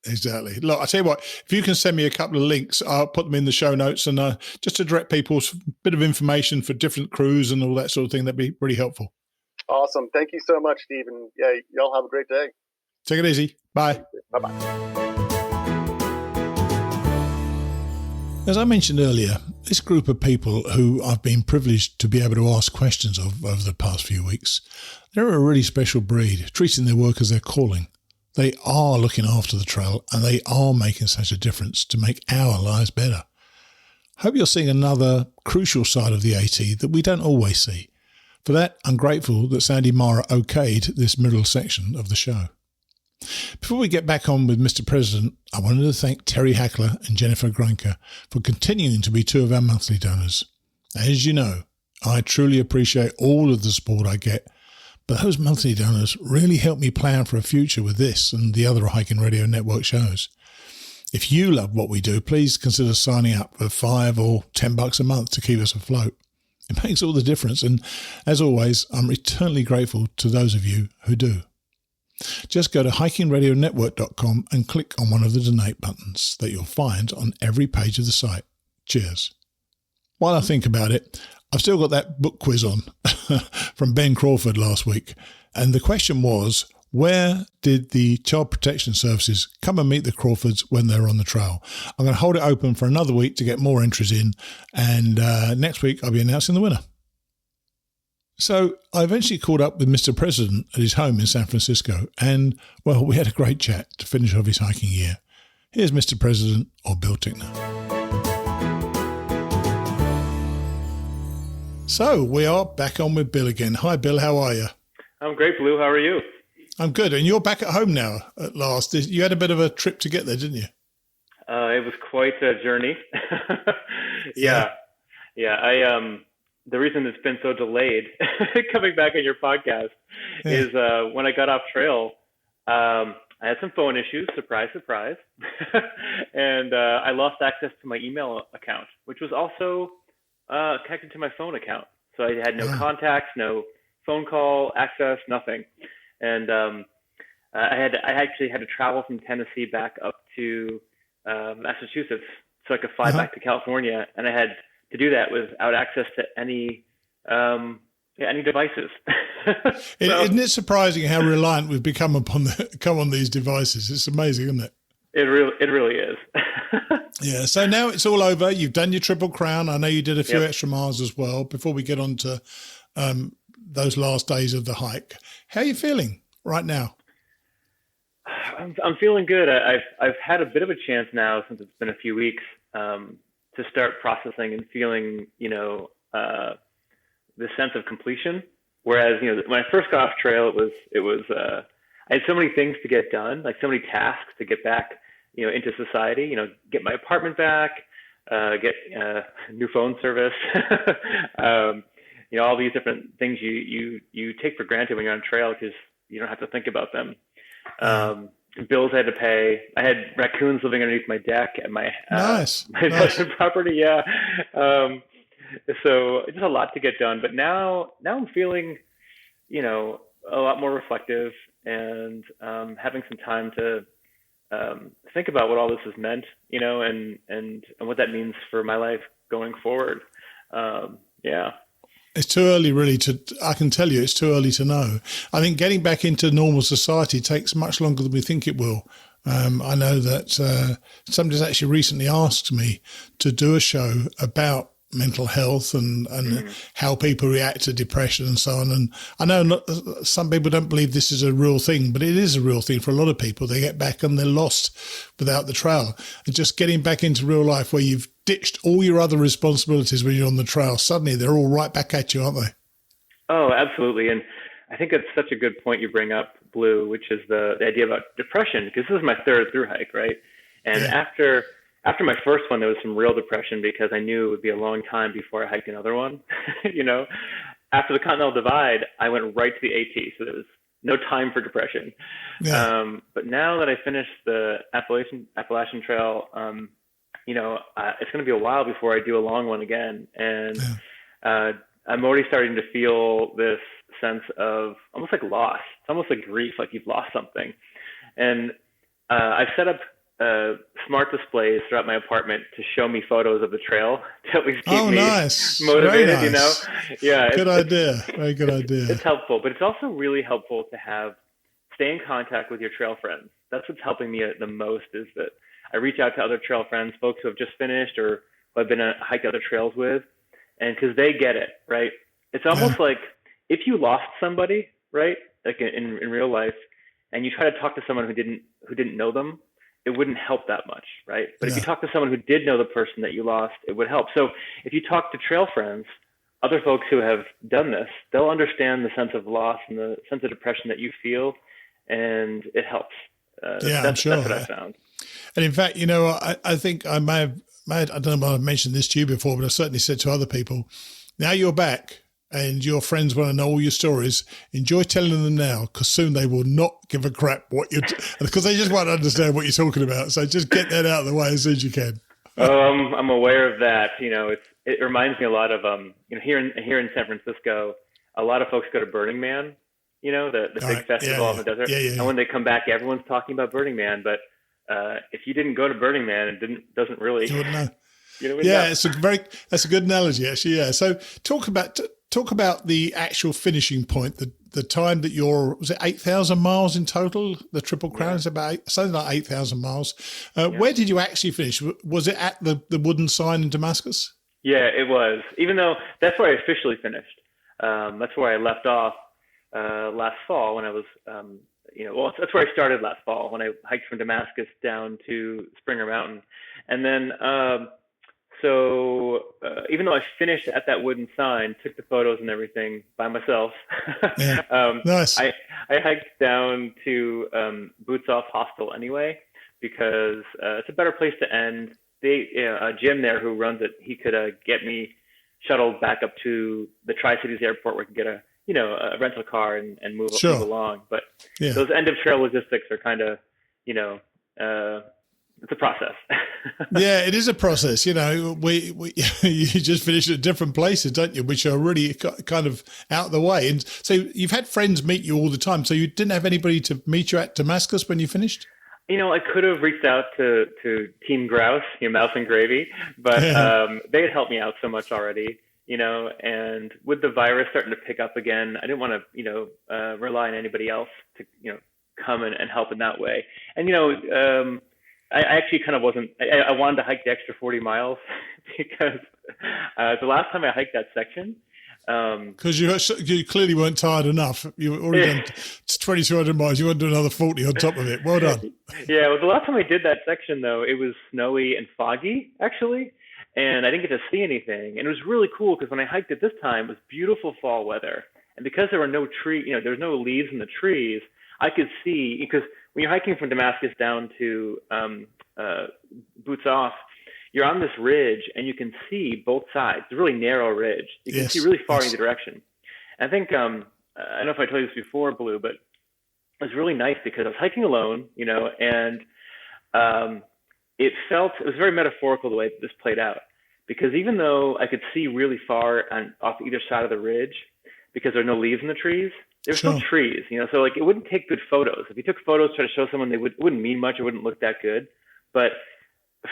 Exactly. Look, I'll tell you what, if you can send me a couple of links, I'll put them in the show notes, and just to direct people a bit of information for different crews and all that sort of thing, that'd be really helpful. Awesome. Thank you so much, Steve. And yeah, y'all have a great day. Take it easy. Bye. Bye-bye. As I mentioned earlier, this group of people who I've been privileged to be able to ask questions of over the past few weeks, they're a really special breed, treating their work as their calling. They are looking after the trail, and they are making such a difference to make our lives better. Hope you're seeing another crucial side of the AT that we don't always see. For that, I'm grateful that Sandy Mara okayed this middle section of the show. Before we get back on with Mr. President, I wanted to thank Terry Hackler and Jennifer Grunker for continuing to be two of our monthly donors. As you know, I truly appreciate all of the support I get, but those monthly donors really help me plan for a future with this and the other Hiking Radio Network shows. If you love what we do, please consider signing up for $5 or $10 a month to keep us afloat. It makes all the difference, and as always, I'm eternally grateful to those of you who do. Just go to hikingradionetwork.com and click on one of the donate buttons that you'll find on every page of the site. Cheers. While I think about it, I've still got that book quiz on from Ben Crawford last week. And the question was, where did the Child Protection Services come and meet the Crawfords when they were on the trail? I'm going to hold it open for another week to get more entries in. And next week, I'll be announcing the winner. So I eventually caught up with Mr. President at his home in San Francisco, and, well, we had a great chat to finish off his hiking year. Here's Mr. President, or Bill Tickner. So we are back on with Bill again. Hi, Bill. How are you? I'm great, Blue. How are you? I'm good. And you're back at home now at last. You had a bit of a trip to get there, didn't you? It was quite a journey. Yeah. The reason it's been so delayed coming back on your podcast is when I got off trail, I had some phone issues, surprise, surprise. And I lost access to my email account, which was also connected to my phone account. So I had no contacts, no phone call access, nothing. And I actually had to travel from Tennessee back up to Massachusetts so I could fly back to California. And I had to do that without access to any devices. Isn't it surprising how reliant we've become on these devices? It's amazing, isn't it? It really is. Yeah. So now it's all over. You've done your Triple Crown. I know you did a few extra miles as well. Before we get on to those last days of the hike, how are you feeling right now? I'm feeling good. I've had a bit of a chance now since it's been a few weeks to start processing and feeling, the sense of completion. Whereas, when I first got off trail, it was I had so many things to get done, like so many tasks to get back, into society. Get my apartment back, get new phone service, all these different things you take for granted when you're on trail because you don't have to think about them. Bills I had to pay. I had raccoons living underneath my deck at my nice property. Yeah. So just a lot to get done, but now I'm feeling, a lot more reflective and having some time to think about what all this has meant, and what that means for my life going forward. Yeah. It's too early, really. I can tell you, it's too early to know. I think getting back into normal society takes much longer than we think it will. I know that somebody's actually recently asked me to do a show about mental health and how people react to depression and so on. And I know some people don't believe this is a real thing, but it is a real thing for a lot of people. They get back and they're lost without the trail. And just getting back into real life where you've ditched all your other responsibilities when you're on the trail, suddenly they're all right back at you, aren't they? Oh, absolutely. And I think it's such a good point you bring up, Blue, which is the idea about depression, because this is my third thru hike, right? And after my first one, there was some real depression because I knew it would be a long time before I hiked another one. After the Continental Divide, I went right to the AT, so there was no time for depression. Yeah. But now that I finished the Appalachian Trail, it's going to be a while before I do a long one again. And I'm already starting to feel this sense of almost like loss. It's almost like grief, like you've lost something. And I've set up smart displays throughout my apartment to show me photos of the trail to at least keep me motivated, Very nice. Yeah. Good idea. Very good idea. It's helpful, but it's also really helpful to stay in contact with your trail friends. That's what's helping me the most, is that I reach out to other trail friends, folks who have just finished or who I've been hiked other trails with, and because they get it, right? It's almost like if you lost somebody, right, like in real life, and you try to talk to someone who didn't know them, it wouldn't help that much, right? But if you talk to someone who did know the person that you lost, it would help. So if you talk to trail friends, other folks who have done this, they'll understand the sense of loss and the sense of depression that you feel, and it helps. I'm sure. That's what I found. And in fact, I think I may have, I don't know if I've mentioned this to you before, but I've certainly said to other people, now you're back and your friends want to know all your stories, enjoy telling them now, because soon they will not give a crap because they just won't understand what you're talking about. So just get that out of the way as soon as you can. I'm aware of that. It reminds me a lot of, here in San Francisco, a lot of folks go to Burning Man, the big festival in the desert. And when they come back, everyone's talking about Burning Man. But if you didn't go to Burning Man, it doesn't really. You wouldn't know. Know. That's a good analogy, actually. Yeah. So talk about the actual finishing point, the time that was it 8,000 miles in total? The Triple Crown is about something like 8,000 miles. Where did you actually finish? Was it at the wooden sign in Damascus? Yeah, it was. Even though that's where I officially finished. That's where I left off last fall when I was, that's where I started last fall when I hiked from Damascus down to Springer Mountain. And then, even though I finished at that wooden sign, took the photos and everything by myself, nice. I hiked down to Boots Off Hostel anyway, because it's a better place to end. Jim there who runs it, he could get me shuttled back up to the Tri-Cities airport where I could get a rental car and move along. But those end of trail logistics are kind of, it's a process. Yeah, it is a process. You know, we you just finish at different places, don't you? Which are really kind of out of the way. And so you've had friends meet you all the time. So you didn't have anybody to meet you at Damascus when you finished? I could have reached out to Team Grouse, Mouse and Gravy, but they had helped me out so much already. And with the virus starting to pick up again, I didn't want to, rely on anybody else to, come and help in that way. And, I actually kind of wasn't, I wanted to hike the extra 40 miles because the last time I hiked that section. Because you clearly weren't tired enough. You were already done 2,200 miles. You want to do another 40 on top of it. Well done. Yeah, well, the last time I did that section, though, it was snowy and foggy, actually. And I didn't get to see anything. And it was really cool because when I hiked it this time, it was beautiful fall weather. And because there were no there was no leaves in the trees, I could see, because when you're hiking from Damascus down to Boots Off, you're on this ridge and you can see both sides. It's a really narrow ridge. You can see really far in either direction. And I think, I don't know if I told you this before, Blue, but it was really nice because I was hiking alone, and it was very metaphorical the way this played out, because even though I could see really far off either side of the ridge, because there are no leaves in the trees, there's still trees, so like it wouldn't take good photos. If you took photos, try to show someone, it wouldn't mean much. It wouldn't look that good. But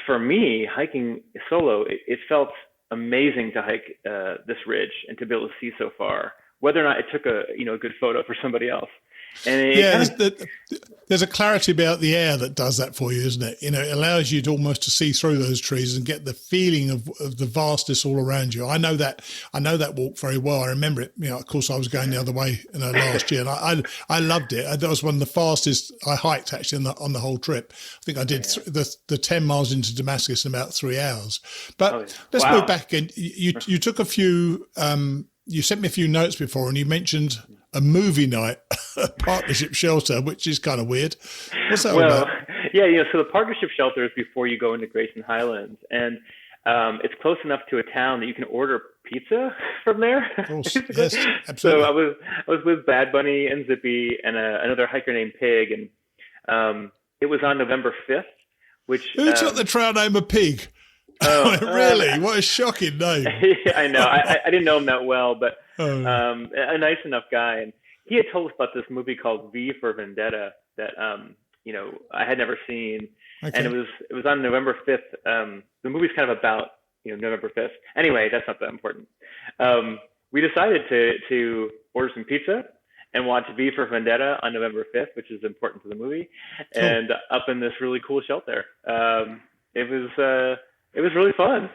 for me, hiking solo, it felt amazing to hike this ridge and to be able to see so far, whether or not it took a good photo for somebody else. And there's a clarity about the air that does that for you, isn't it? It allows you to almost to see through those trees and get the feeling of the vastness all around you. I know that walk very well. I remember it. Of course, I was going the other way last year, and I loved it. That was one of the fastest I hiked actually on the whole trip. I think I did the 10 miles into Damascus in about 3 hours. But let's move back again. You took a few. You sent me a few notes before, and you mentioned a movie night, a partnership shelter, which is kind of weird. What's that all about? Yeah, so the partnership shelter is before you go into Grayson Highlands, and it's close enough to a town that you can order pizza from there. Of course, yes, absolutely. So I was with Bad Bunny and Zippy and another hiker named Pig, and it was on November 5th, which... Who took the trail name of Pig? Oh, really? What a shocking name. Yeah, I know. I didn't know him that well, but a nice enough guy. And he had told us about this movie called V for Vendetta that, I had never seen. Okay. And it was on November 5th. The movie's kind of about, November 5th. Anyway, that's not that important. We decided to order some pizza and watch V for Vendetta on November 5th, which is important to the movie, and up in this really cool shelter. It was really fun.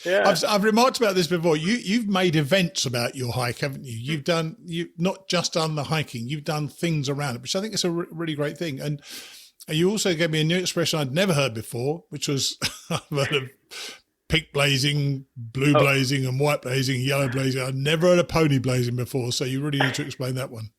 Yeah, I've remarked about this before. You've made events about your hike, haven't you? You've not just done the hiking. You've done things around it, which I think is a really great thing. And you also gave me a new expression I'd never heard before, which was I've heard of pink blazing, blue blazing, and white blazing, yellow blazing. I've never heard of pony blazing before, so you really need to explain that one.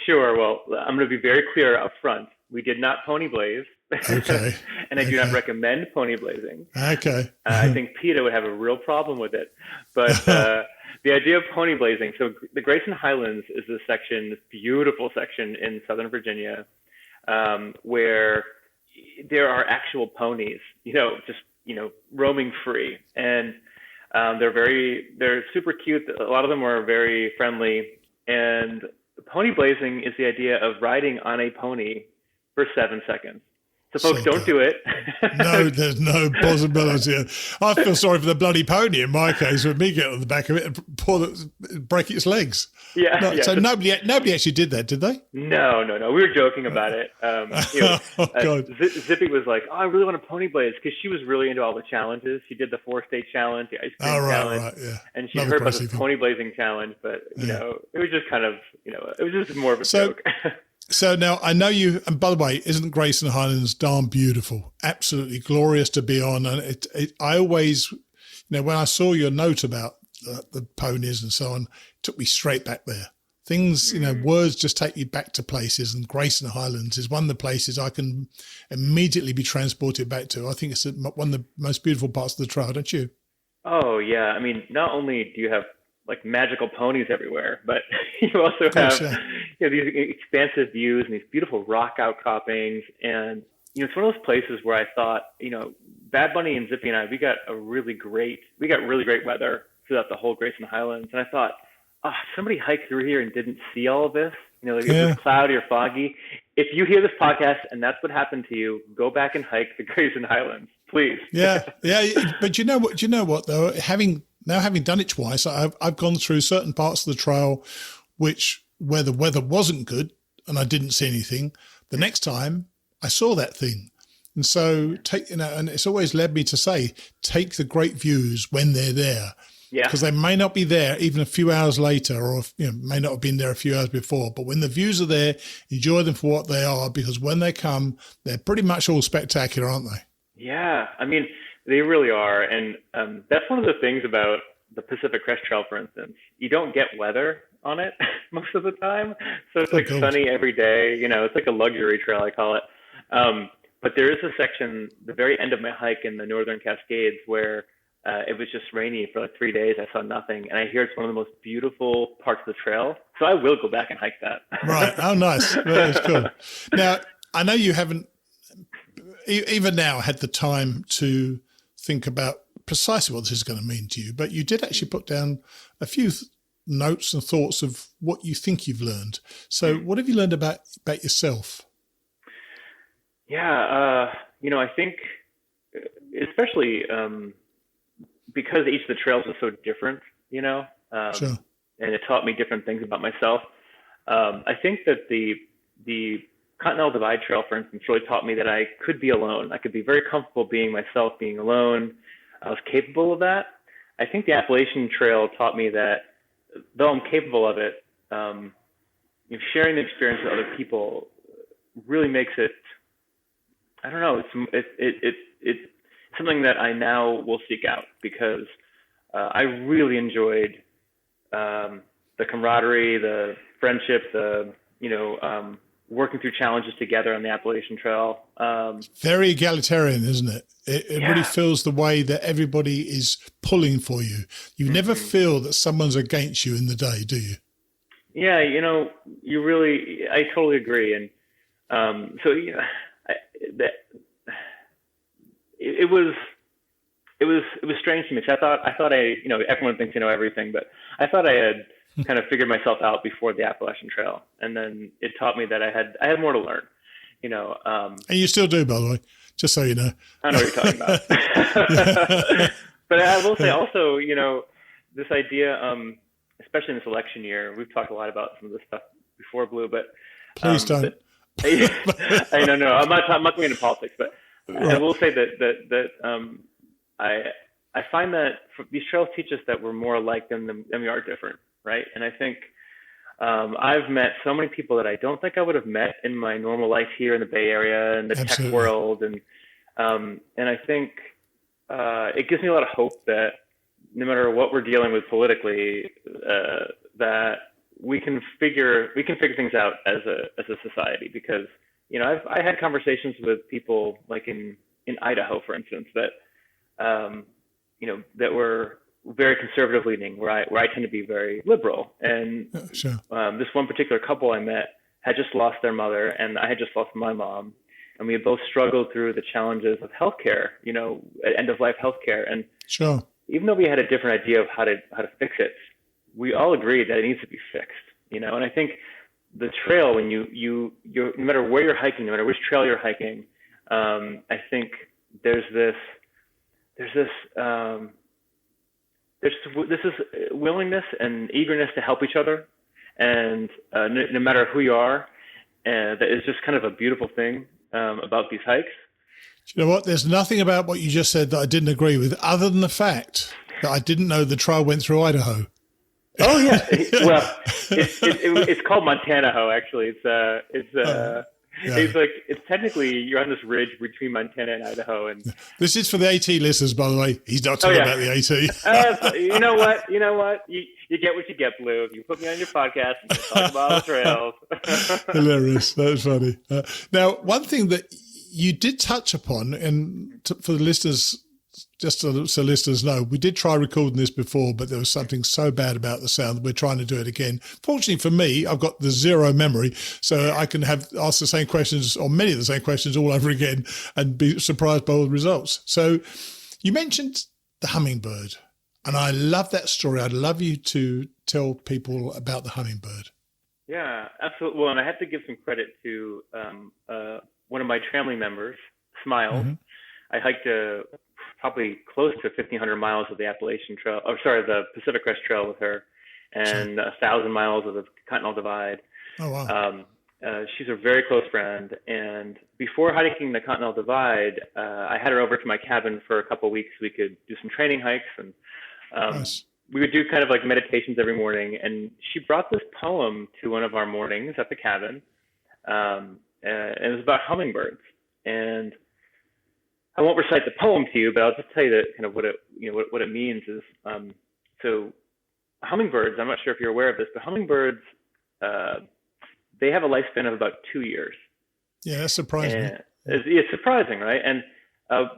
Sure. Well, I'm going to be very clear up front. We did not pony blaze. Okay. And I do not recommend pony blazing. Okay. I think PETA would have a real problem with it. But the idea of pony blazing, so the Grayson Highlands is this beautiful section in Southern Virginia, where there are actual ponies, just, roaming free. And they're super cute. A lot of them are very friendly. And pony blazing is the idea of riding on a pony for 7 seconds. So folks, don't do it. No, there's no possibility. I feel sorry for the bloody pony in my case, with me getting on the back of it and break its legs. Yeah. So nobody actually did that, did they? No. We were joking about it. Zippy was like, "Oh, I really want a pony blaze," because she was really into all the challenges. She did the 4-state challenge, the ice cream challenge, right, yeah. And she heard about the pony blazing challenge. But it was just kind of, it was just more of a joke. So now I know you, and by the way, isn't Grayson Highlands darn beautiful? Absolutely glorious to be on. And I always, when I saw your note about the ponies and so on, it took me straight back there. Things, words just take you back to places, and Grayson Highlands is one of the places I can immediately be transported back to. I think it's one of the most beautiful parts of the trail, don't you? Oh, yeah. I mean, not only do you have like magical ponies everywhere, but you also have these expansive views and these beautiful rock outcroppings, and it's one of those places where I thought, Bad Bunny and Zippy and I, we got really great weather throughout the whole Grayson Highlands. And I thought, somebody hiked through here and didn't see all of this. It was cloudy or foggy. If you hear this podcast and that's what happened to you, go back and hike the Grayson Highlands, please. Yeah. But you know what though? Having done it twice, I've gone through certain parts of the trail where the weather wasn't good and I didn't see anything. The next time I saw that thing. And so and it's always led me to say, take the great views when they're there. Yeah. Because they may not be there even a few hours later, or may not have been there a few hours before. But when the views are there, enjoy them for what they are, because when they come, they're pretty much all spectacular, aren't they? Yeah, I mean, they really are. And that's one of the things about the Pacific Crest Trail, for instance. You don't get weather on it most of the time. So it's like sunny every day. It's like a luxury trail, I call it. But there is a section, the very end of my hike in the Northern Cascades, where it was just rainy for like 3 days. I saw nothing. And I hear it's one of the most beautiful parts of the trail. So I will go back and hike that. Right. Oh, nice. That is cool. Now, I know you haven't even now had the time to think about precisely what this is going to mean to you, but you did actually put down a few notes and thoughts of what you think you've learned. So what have you learned about yourself? Yeah, I think especially because each of the trails is so different, sure. And it taught me different things about myself. I think that the Continental Divide Trail, for instance, really taught me that I could be alone. I could be very comfortable being myself, being alone. I was capable of that. I think the Appalachian Trail taught me that though I'm capable of it, sharing the experience with other people really makes it, I don't know, it's something that I now will seek out, because I really enjoyed the camaraderie, the friendship, working through challenges together on the Appalachian Trail. Very egalitarian, isn't it? It really feels the way that everybody is pulling for you. You never feel that someone's against you in the day, do you? Yeah, I totally agree. And it was strange to me. I thought everyone thinks everything, but I thought I had kind of figured myself out before the Appalachian Trail, and then it taught me that I had more to learn. And you still do, by the way, just so you know. I know what you're talking about. But I will say also, this idea, especially in this election year, we've talked a lot about some of this stuff before, Blue, but please don't. I know. I'm not going into politics, but right. I will say that I find that these trails teach us that we're more alike than we are different, right? And I think I've met so many people that I don't think I would have met in my normal life here in the Bay Area and the Absolutely. Tech world, and I think it gives me a lot of hope that no matter what we're dealing with politically, that we can figure things out as a society, because I had conversations with people like in Idaho, for instance, that that were very conservative leaning, where I tend to be very liberal. And sure. This one particular couple I met had just lost their mother, and I had just lost my mom, and we had both struggled through the challenges of healthcare, end of life healthcare. And sure. Even though we had a different idea of how to fix it, we all agreed that it needs to be fixed. And I think the trail, when you're no matter where you're hiking, no matter which trail you're hiking, I think there's this willingness and eagerness to help each other, and no matter who you are, that is just kind of a beautiful thing about these hikes. Do you know what? There's nothing about what you just said that I didn't agree with, other than the fact that I didn't know the trail went through Idaho. Oh yeah, well, it's called Montana-ho, actually. It's technically, you're on this ridge between Montana and Idaho, and this is for the AT listeners, by the way. He's not talking about the AT. You know what? You get what you get, Blue. You put me on your podcast and talk about the trails. Hilarious. That's funny. Now, one thing that you did touch upon, and for the listeners' just so listeners know, we did try recording this before, but there was something so bad about the sound that we're trying to do it again. Fortunately for me, I've got the zero memory, so I can ask the same questions, or many of the same questions, all over again and be surprised by all the results. So you mentioned the hummingbird, and I love that story. I'd love you to tell people about the hummingbird. Yeah, absolutely. Well, and I have to give some credit to one of my family members, Smiles. Mm-hmm. I hiked probably close to 1,500 miles of the Appalachian Trail, the Pacific Crest Trail with her, and 1,000 miles of the Continental Divide. Oh, wow. She's a very close friend. And before hiking the Continental Divide, I had her over to my cabin for a couple of weeks. We could do some training hikes, and Nice. we would do kind of like meditations every morning. And she brought this poem to one of our mornings at the cabin. And it was about hummingbirds. And I won't recite the poem to you, but I'll just tell you that kind of what it means is, so hummingbirds, I'm not sure if you're aware of this, but hummingbirds, they have a lifespan of about 2 years. Yeah, that's surprising. It's surprising, right? And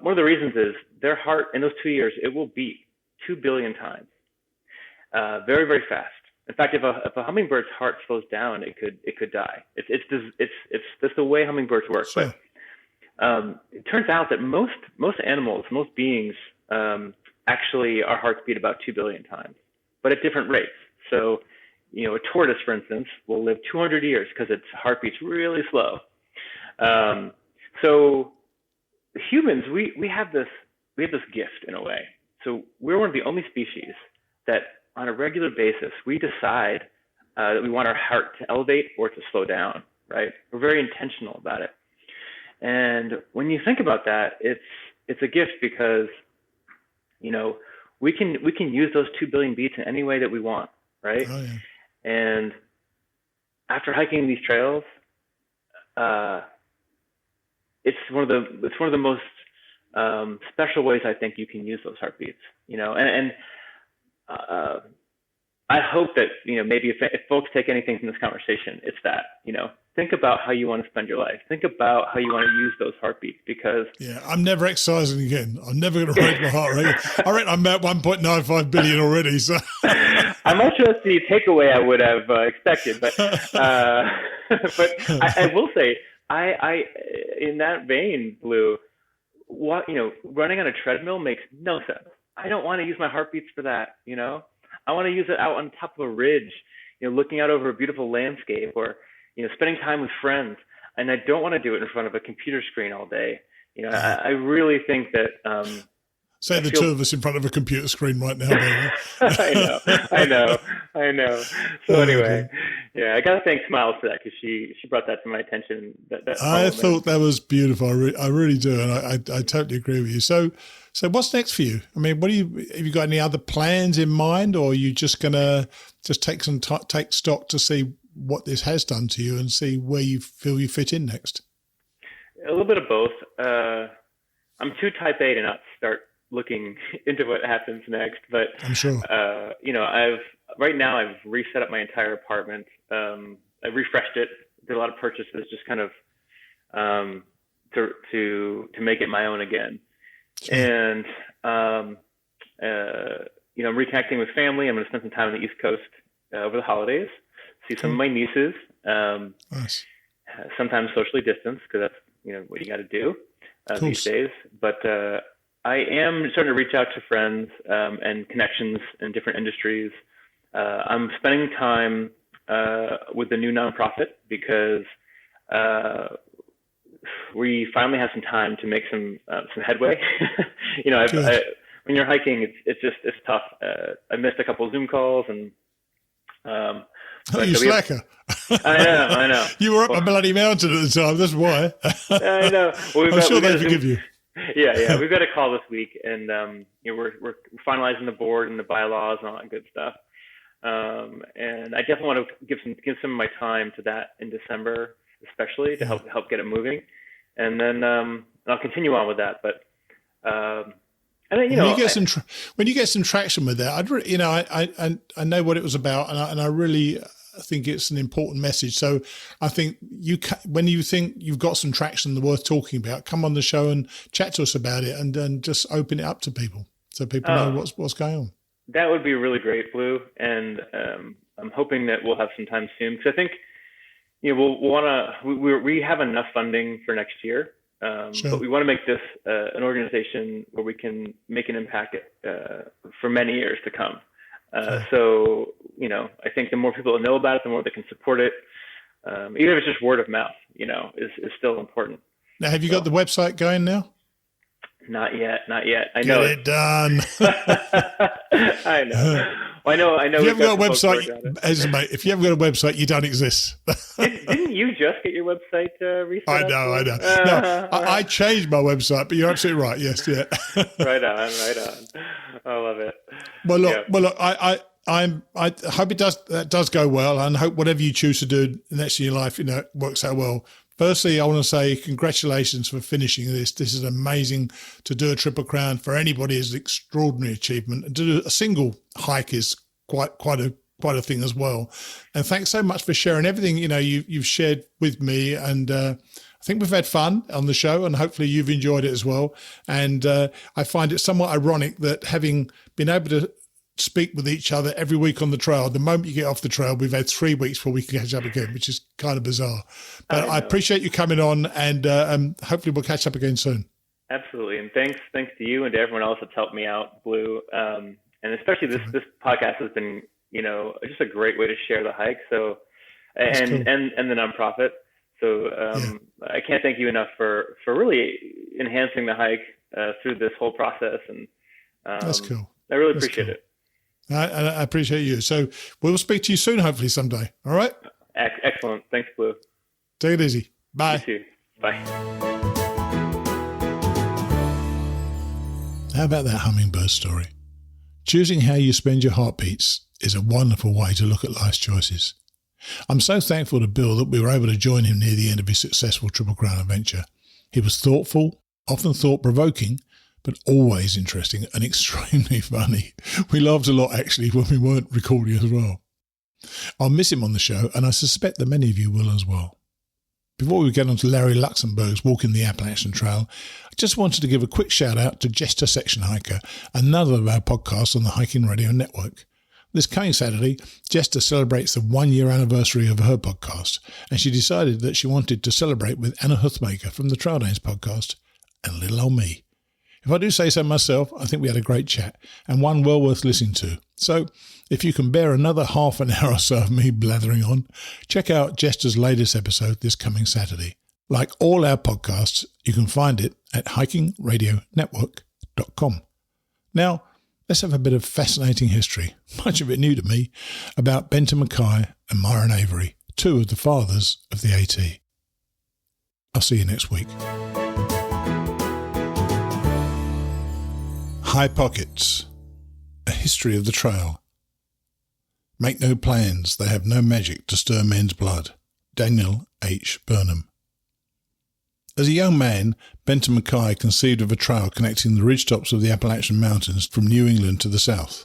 one of the reasons is their heart in those 2 years, it will beat 2 billion times, very, very fast. In fact, if a hummingbird's heart slows down, it could die. It's just the way hummingbirds work. Sure. But it turns out that most animals, most beings, actually our hearts beat about 2 billion times, but at different rates. So, a tortoise, for instance, will live 200 years because its heart beats really slow. So humans, we have this gift in a way. So we're one of the only species that on a regular basis, we decide that we want our heart to elevate or to slow down, right? We're very intentional about it. And when you think about that, it's a gift because, we can use those 2 billion beats in any way that we want, right? Oh, yeah. And after hiking these trails, it's one of the most special ways I think you can use those heartbeats, and I hope that, maybe if folks take anything from this conversation, it's that, think about how you want to spend your life. Think about how you want to use those heartbeats, because I'm never exercising again. I'm never going to raise my heart rate. I reckon I'm at 1.95 billion already. So I'm not sure that's the takeaway I would have expected, but I will say, I in that vein, Blue, running on a treadmill makes no sense. I don't want to use my heartbeats for that. I want to use it out on top of a ridge, looking out over a beautiful landscape, or spending time with friends. And I don't want to do it in front of a computer screen all day. I really think that. Say the two of us in front of a computer screen right now, baby. I know. So anyway, I got to thank Smiles for that, because she brought that to my attention. I thought that was beautiful. I really do, and I totally agree with you. So what's next for you? I mean, have you got any other plans in mind, or are you just gonna take stock to see what this has done to you and see where you feel you fit in next? A little bit of both. I'm too type A to not start looking into what happens next, but I'm sure. I've reset up my entire apartment. I refreshed it, did a lot of purchases, just kind of to make it my own again. Sure. And I'm reconnecting with family. I'm going to spend some time on the East Coast over the holidays, see some of my nieces. Nice. Sometimes socially distanced, because that's what you got to do these days. But I am starting to reach out to friends and connections in different industries. I'm spending time with the new nonprofit, because we finally have some time to make some headway. When you're hiking, it's tough. I missed a couple of Zoom calls, and you slacker. I know. You were up a bloody mountain at the time. That's why. I know. Well, I'm sure they forgive you. Yeah. We've got a call this week, and we're finalizing the board and the bylaws and all that good stuff. And I definitely want to give some of my time to that in December, especially to help get it moving. And then I'll continue on with that. But and then, when you get some traction with that, I know what it was about, and I really think it's an important message. So I think when you think you've got some traction worth talking about, come on the show and chat to us about it, and just open it up to people so people know what's going on. That would be really great, Blue. And I'm hoping that we'll have some time soon, because I think we have enough funding for next year. Sure. But we want to make this an organization where we can make an impact for many years to come. Sure. So, I think the more people that know about it, the more they can support it. Even if it's just word of mouth, is still important. Now, have you got the website going now? Not yet. I Get know it done. I know. Well, I know. If you haven't got a website, mate, if you haven't got a website, you don't exist. Didn't you just get your website recently? I know. No, I changed my website, but you're absolutely right. Yes, yeah. Right on. I love it. Well, look. I hope that does go well, and hope whatever you choose to do next in your life, works out well. Firstly, I want to say congratulations for finishing this. This is amazing. To do a Triple Crown for anybody is an extraordinary achievement. And to do a single hike is quite a thing as well. And thanks so much for sharing everything you've shared with me. And I think we've had fun on the show, and hopefully you've enjoyed it as well. And I find it somewhat ironic that having been able to speak with each other every week on the trail, the moment you get off the trail, we've had 3 weeks before we can catch up again, which is kind of bizarre. But I appreciate you coming on, and hopefully we'll catch up again soon. Absolutely. And thanks to you and to everyone else that's helped me out, Blue. And especially this podcast has been, just a great way to share the hike. So, and the nonprofit. So I can't thank you enough for really enhancing the hike through this whole process. And that's cool. I really appreciate it. I appreciate you. So we'll speak to you soon, hopefully someday. All right? Excellent. Thanks, Blue. Take it easy. Bye. You too. Bye. How about that hummingbird story? Choosing how you spend your heartbeats is a wonderful way to look at life's choices. I'm so thankful to Bill that we were able to join him near the end of his successful Triple Crown adventure. He was thoughtful, often thought-provoking, but always interesting and extremely funny. We laughed a lot, actually, when we weren't recording as well. I'll miss him on the show, and I suspect that many of you will as well. Before we get on to Larry Luxembourg's Walking the Appalachian Trail, I just wanted to give a quick shout-out to Jester Section Hiker, another of our podcasts on the Hiking Radio Network. This coming Saturday, Jester celebrates the 1-year anniversary of her podcast, and she decided that she wanted to celebrate with Anna Huthmaker from the Trail Danes podcast and little old me. If I do say so myself, I think we had a great chat, and one well worth listening to. So, if you can bear another half an hour or so of me blathering on, check out Jester's latest episode this coming Saturday. Like all our podcasts, you can find it at hikingradionetwork.com. Now, let's have a bit of fascinating history, much of it new to me, about Benton Mackay and Myron Avery, two of the fathers of the AT. I'll see you next week. High Pockets, a history of the trail. Make no plans, they have no magic to stir men's blood. Daniel H. Burnham. As a young man, Benton Mackay conceived of a trail connecting the ridgetops of the Appalachian Mountains from New England to the south.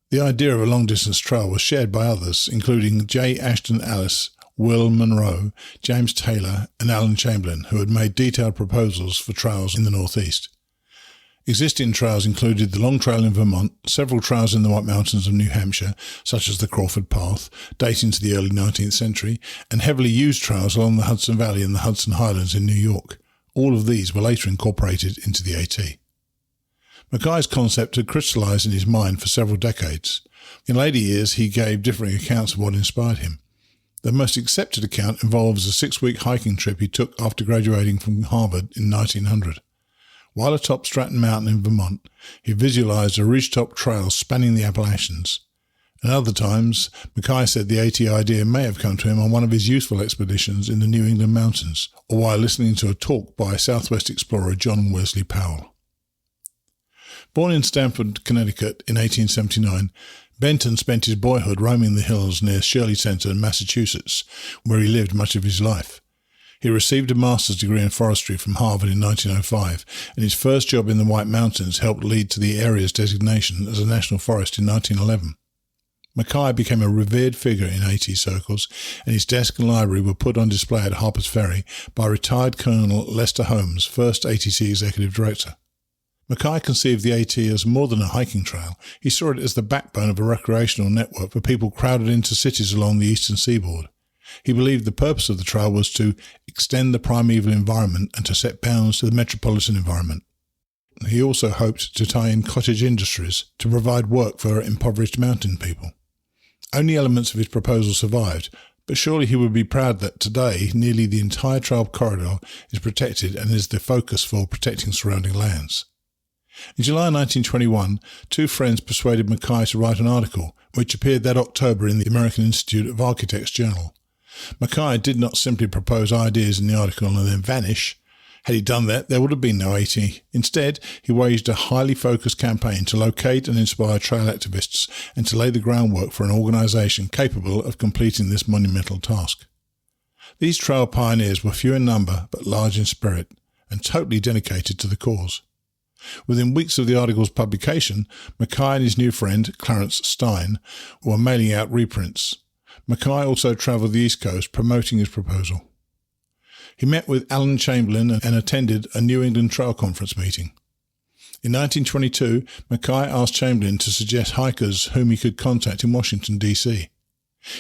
The idea of a long-distance trail was shared by others, including J. Ashton Ellis, Will Monroe, James Taylor, and Alan Chamberlain, who had made detailed proposals for trails in the northeast. Existing trails included the Long Trail in Vermont, several trails in the White Mountains of New Hampshire, such as the Crawford Path, dating to the early 19th century, and heavily used trails along the Hudson Valley and the Hudson Highlands in New York. All of these were later incorporated into the AT. Mackay's concept had crystallized in his mind for several decades. In later years, he gave differing accounts of what inspired him. The most accepted account involves a 6-week hiking trip he took after graduating from Harvard in 1900. While atop Stratton Mountain in Vermont, he visualized a ridgetop trail spanning the Appalachians. At other times, Mackay said the AT idea may have come to him on one of his useful expeditions in the New England mountains, or while listening to a talk by Southwest explorer John Wesley Powell. Born in Stamford, Connecticut in 1879, Benton spent his boyhood roaming the hills near Shirley Center in Massachusetts, where he lived much of his life. He received a master's degree in forestry from Harvard in 1905, and his first job in the White Mountains helped lead to the area's designation as a national forest in 1911. Mackay became a revered figure in AT circles, and his desk and library were put on display at Harper's Ferry by retired Colonel Lester Holmes, first ATC Executive Director. Mackay conceived the AT as more than a hiking trail. He saw it as the backbone of a recreational network for people crowded into cities along the eastern seaboard. He believed the purpose of the trail was to extend the primeval environment and to set bounds to the metropolitan environment. He also hoped to tie in cottage industries to provide work for impoverished mountain people. Only elements of his proposal survived, but surely he would be proud that today nearly the entire trail corridor is protected and is the focus for protecting surrounding lands. In July 1921, two friends persuaded Mackay to write an article, which appeared that October in the American Institute of Architects Journal. Mackay did not simply propose ideas in the article and then vanish. Had he done that, there would have been no AT. Instead, he waged a highly focused campaign to locate and inspire trail activists and to lay the groundwork for an organisation capable of completing this monumental task. These trail pioneers were few in number but large in spirit and totally dedicated to the cause. Within weeks of the article's publication, Mackay and his new friend, Clarence Stein, were mailing out reprints. Mackay also travelled the East Coast promoting his proposal. He met with Alan Chamberlain and attended a New England Trail Conference meeting. In 1922, Mackay asked Chamberlain to suggest hikers whom he could contact in Washington, D.C.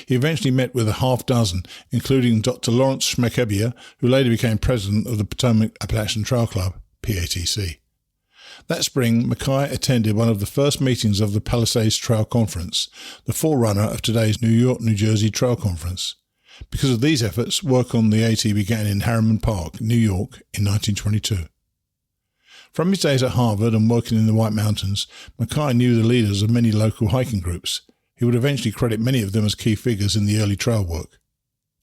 He eventually met with a half dozen, including Dr. Lawrence Schmeckebier, who later became president of the Potomac Appalachian Trail Club, PATC. That spring, Mackay attended one of the first meetings of the Palisades Trail Conference, the forerunner of today's New York, New Jersey Trail Conference. Because of these efforts, work on the AT began in Harriman Park, New York, in 1922. From his days at Harvard and working in the White Mountains, Mackay knew the leaders of many local hiking groups. He would eventually credit many of them as key figures in the early trail work.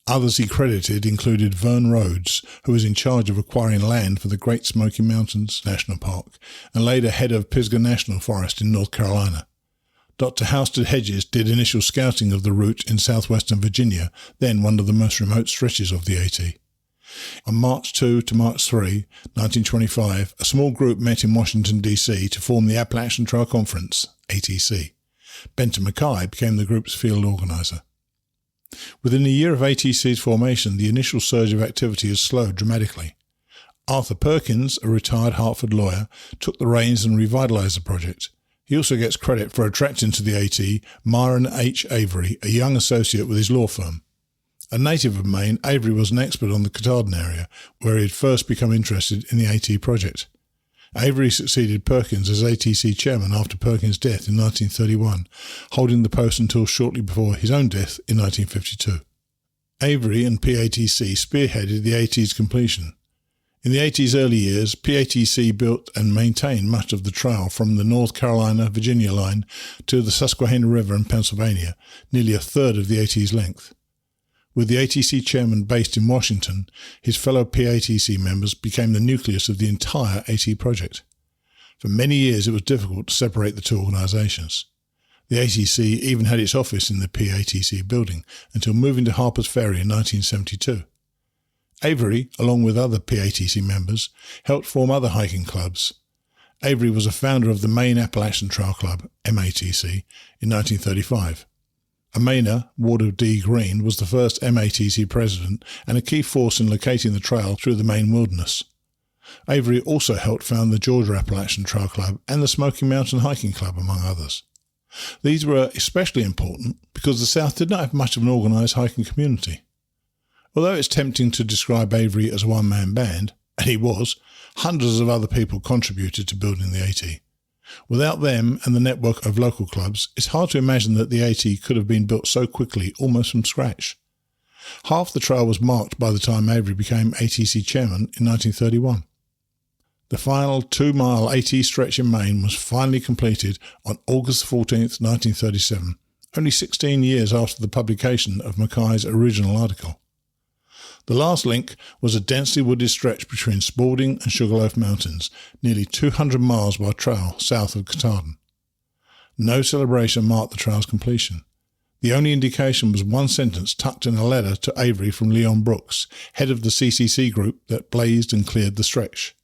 Others he credited included Vern Rhodes, who was in charge of acquiring land for the Great Smoky Mountains National Park, and later head of Pisgah National Forest in North Carolina. Dr. Halstead Hedges did initial scouting of the route in southwestern Virginia, then one of the most remote stretches of the AT. On March 2 to March 3, 1925, a small group met in Washington, D.C. to form the Appalachian Trail Conference, ATC. Benton Mackay became the group's field organizer. Within a year of ATC's formation, the initial surge of activity has slowed dramatically. Arthur Perkins, a retired Hartford lawyer, took the reins and revitalized the project. He also gets credit for attracting to the AT Myron H. Avery, a young associate with his law firm. A native of Maine, Avery was an expert on the Katahdin area, where he had first become interested in the AT project. Avery succeeded Perkins as ATC chairman after Perkins' death in 1931, holding the post until shortly before his own death in 1952. Avery and PATC spearheaded the AT's completion. In the AT's early years, PATC built and maintained much of the trail from the North Carolina-Virginia line to the Susquehanna River in Pennsylvania, nearly a third of the AT's length. With the ATC chairman based in Washington, his fellow PATC members became the nucleus of the entire AT project. For many years it was difficult to separate the two organizations. The ATC even had its office in the PATC building until moving to Harper's Ferry in 1972. Avery, along with other PATC members, helped form other hiking clubs. Avery was a founder of the Maine Appalachian Trail Club, MATC, in 1935. A Mainer, Warder D. Green, was the first MATC president and a key force in locating the trail through the Maine wilderness. Avery also helped found the Georgia Appalachian Trail Club and the Smoky Mountain Hiking Club, among others. These were especially important because the South did not have much of an organized hiking community. Although it's tempting to describe Avery as a one-man band, and he was, hundreds of other people contributed to building the AT. Without them and the network of local clubs, it's hard to imagine that the AT could have been built so quickly, almost from scratch. Half the trail was marked by the time Avery became ATC chairman in 1931. The final 2-mile AT stretch in Maine was finally completed on August 14, 1937, only 16 years after the publication of Mackay's original article. The last link was a densely wooded stretch between Spalding and Sugarloaf Mountains, nearly 200 miles by trail south of Katahdin. No celebration marked the trail's completion. The only indication was one sentence tucked in a letter to Avery from Leon Brooks, head of the CCC group that blazed and cleared the stretch.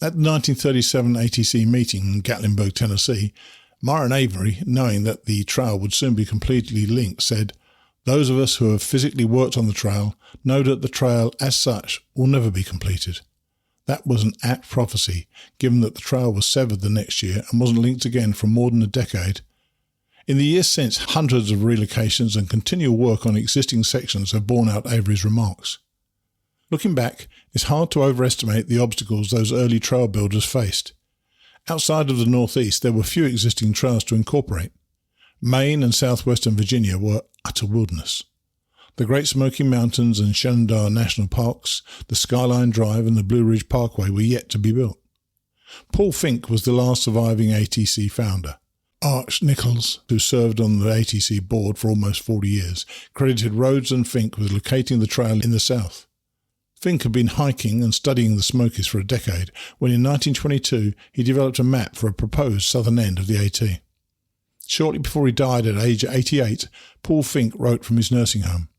At the 1937 ATC meeting in Gatlinburg, Tennessee, Myron Avery, knowing that the trail would soon be completely linked, said, "Those of us who have physically worked on the trail know that the trail as such will never be completed." That was an apt prophecy, given that the trail was severed the next year and wasn't linked again for more than a decade. In the years since, hundreds of relocations and continual work on existing sections have borne out Avery's remarks. Looking back, it's hard to overestimate the obstacles those early trail builders faced. Outside of the Northeast, there were few existing trails to incorporate. Maine and southwestern Virginia were utter wilderness. The Great Smoky Mountains and Shenandoah National Parks, the Skyline Drive and the Blue Ridge Parkway were yet to be built. Paul Fink was the last surviving ATC founder. Arch Nichols, who served on the ATC board for almost 40 years, credited Rhodes and Fink with locating the trail in the south. Fink had been hiking and studying the Smokies for a decade when in 1922 he developed a map for a proposed southern end of the AT. Shortly before he died at age 88, Paul Fink wrote from his nursing home,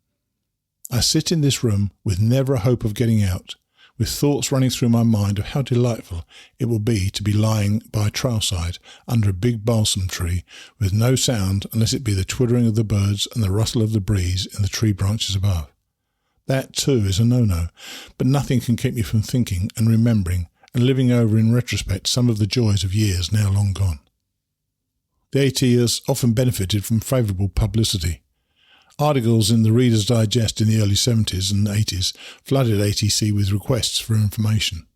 "I sit in this room with never a hope of getting out, with thoughts running through my mind of how delightful it will be to be lying by a trailside under a big balsam tree with no sound unless it be the twittering of the birds and the rustle of the breeze in the tree branches above. That, too, is a no-no, but nothing can keep me from thinking and remembering and living over in retrospect some of the joys of years now long gone." The AT has often benefited from favourable publicity. Articles in the Reader's Digest in the early 70s and 80s flooded ATC with requests for information.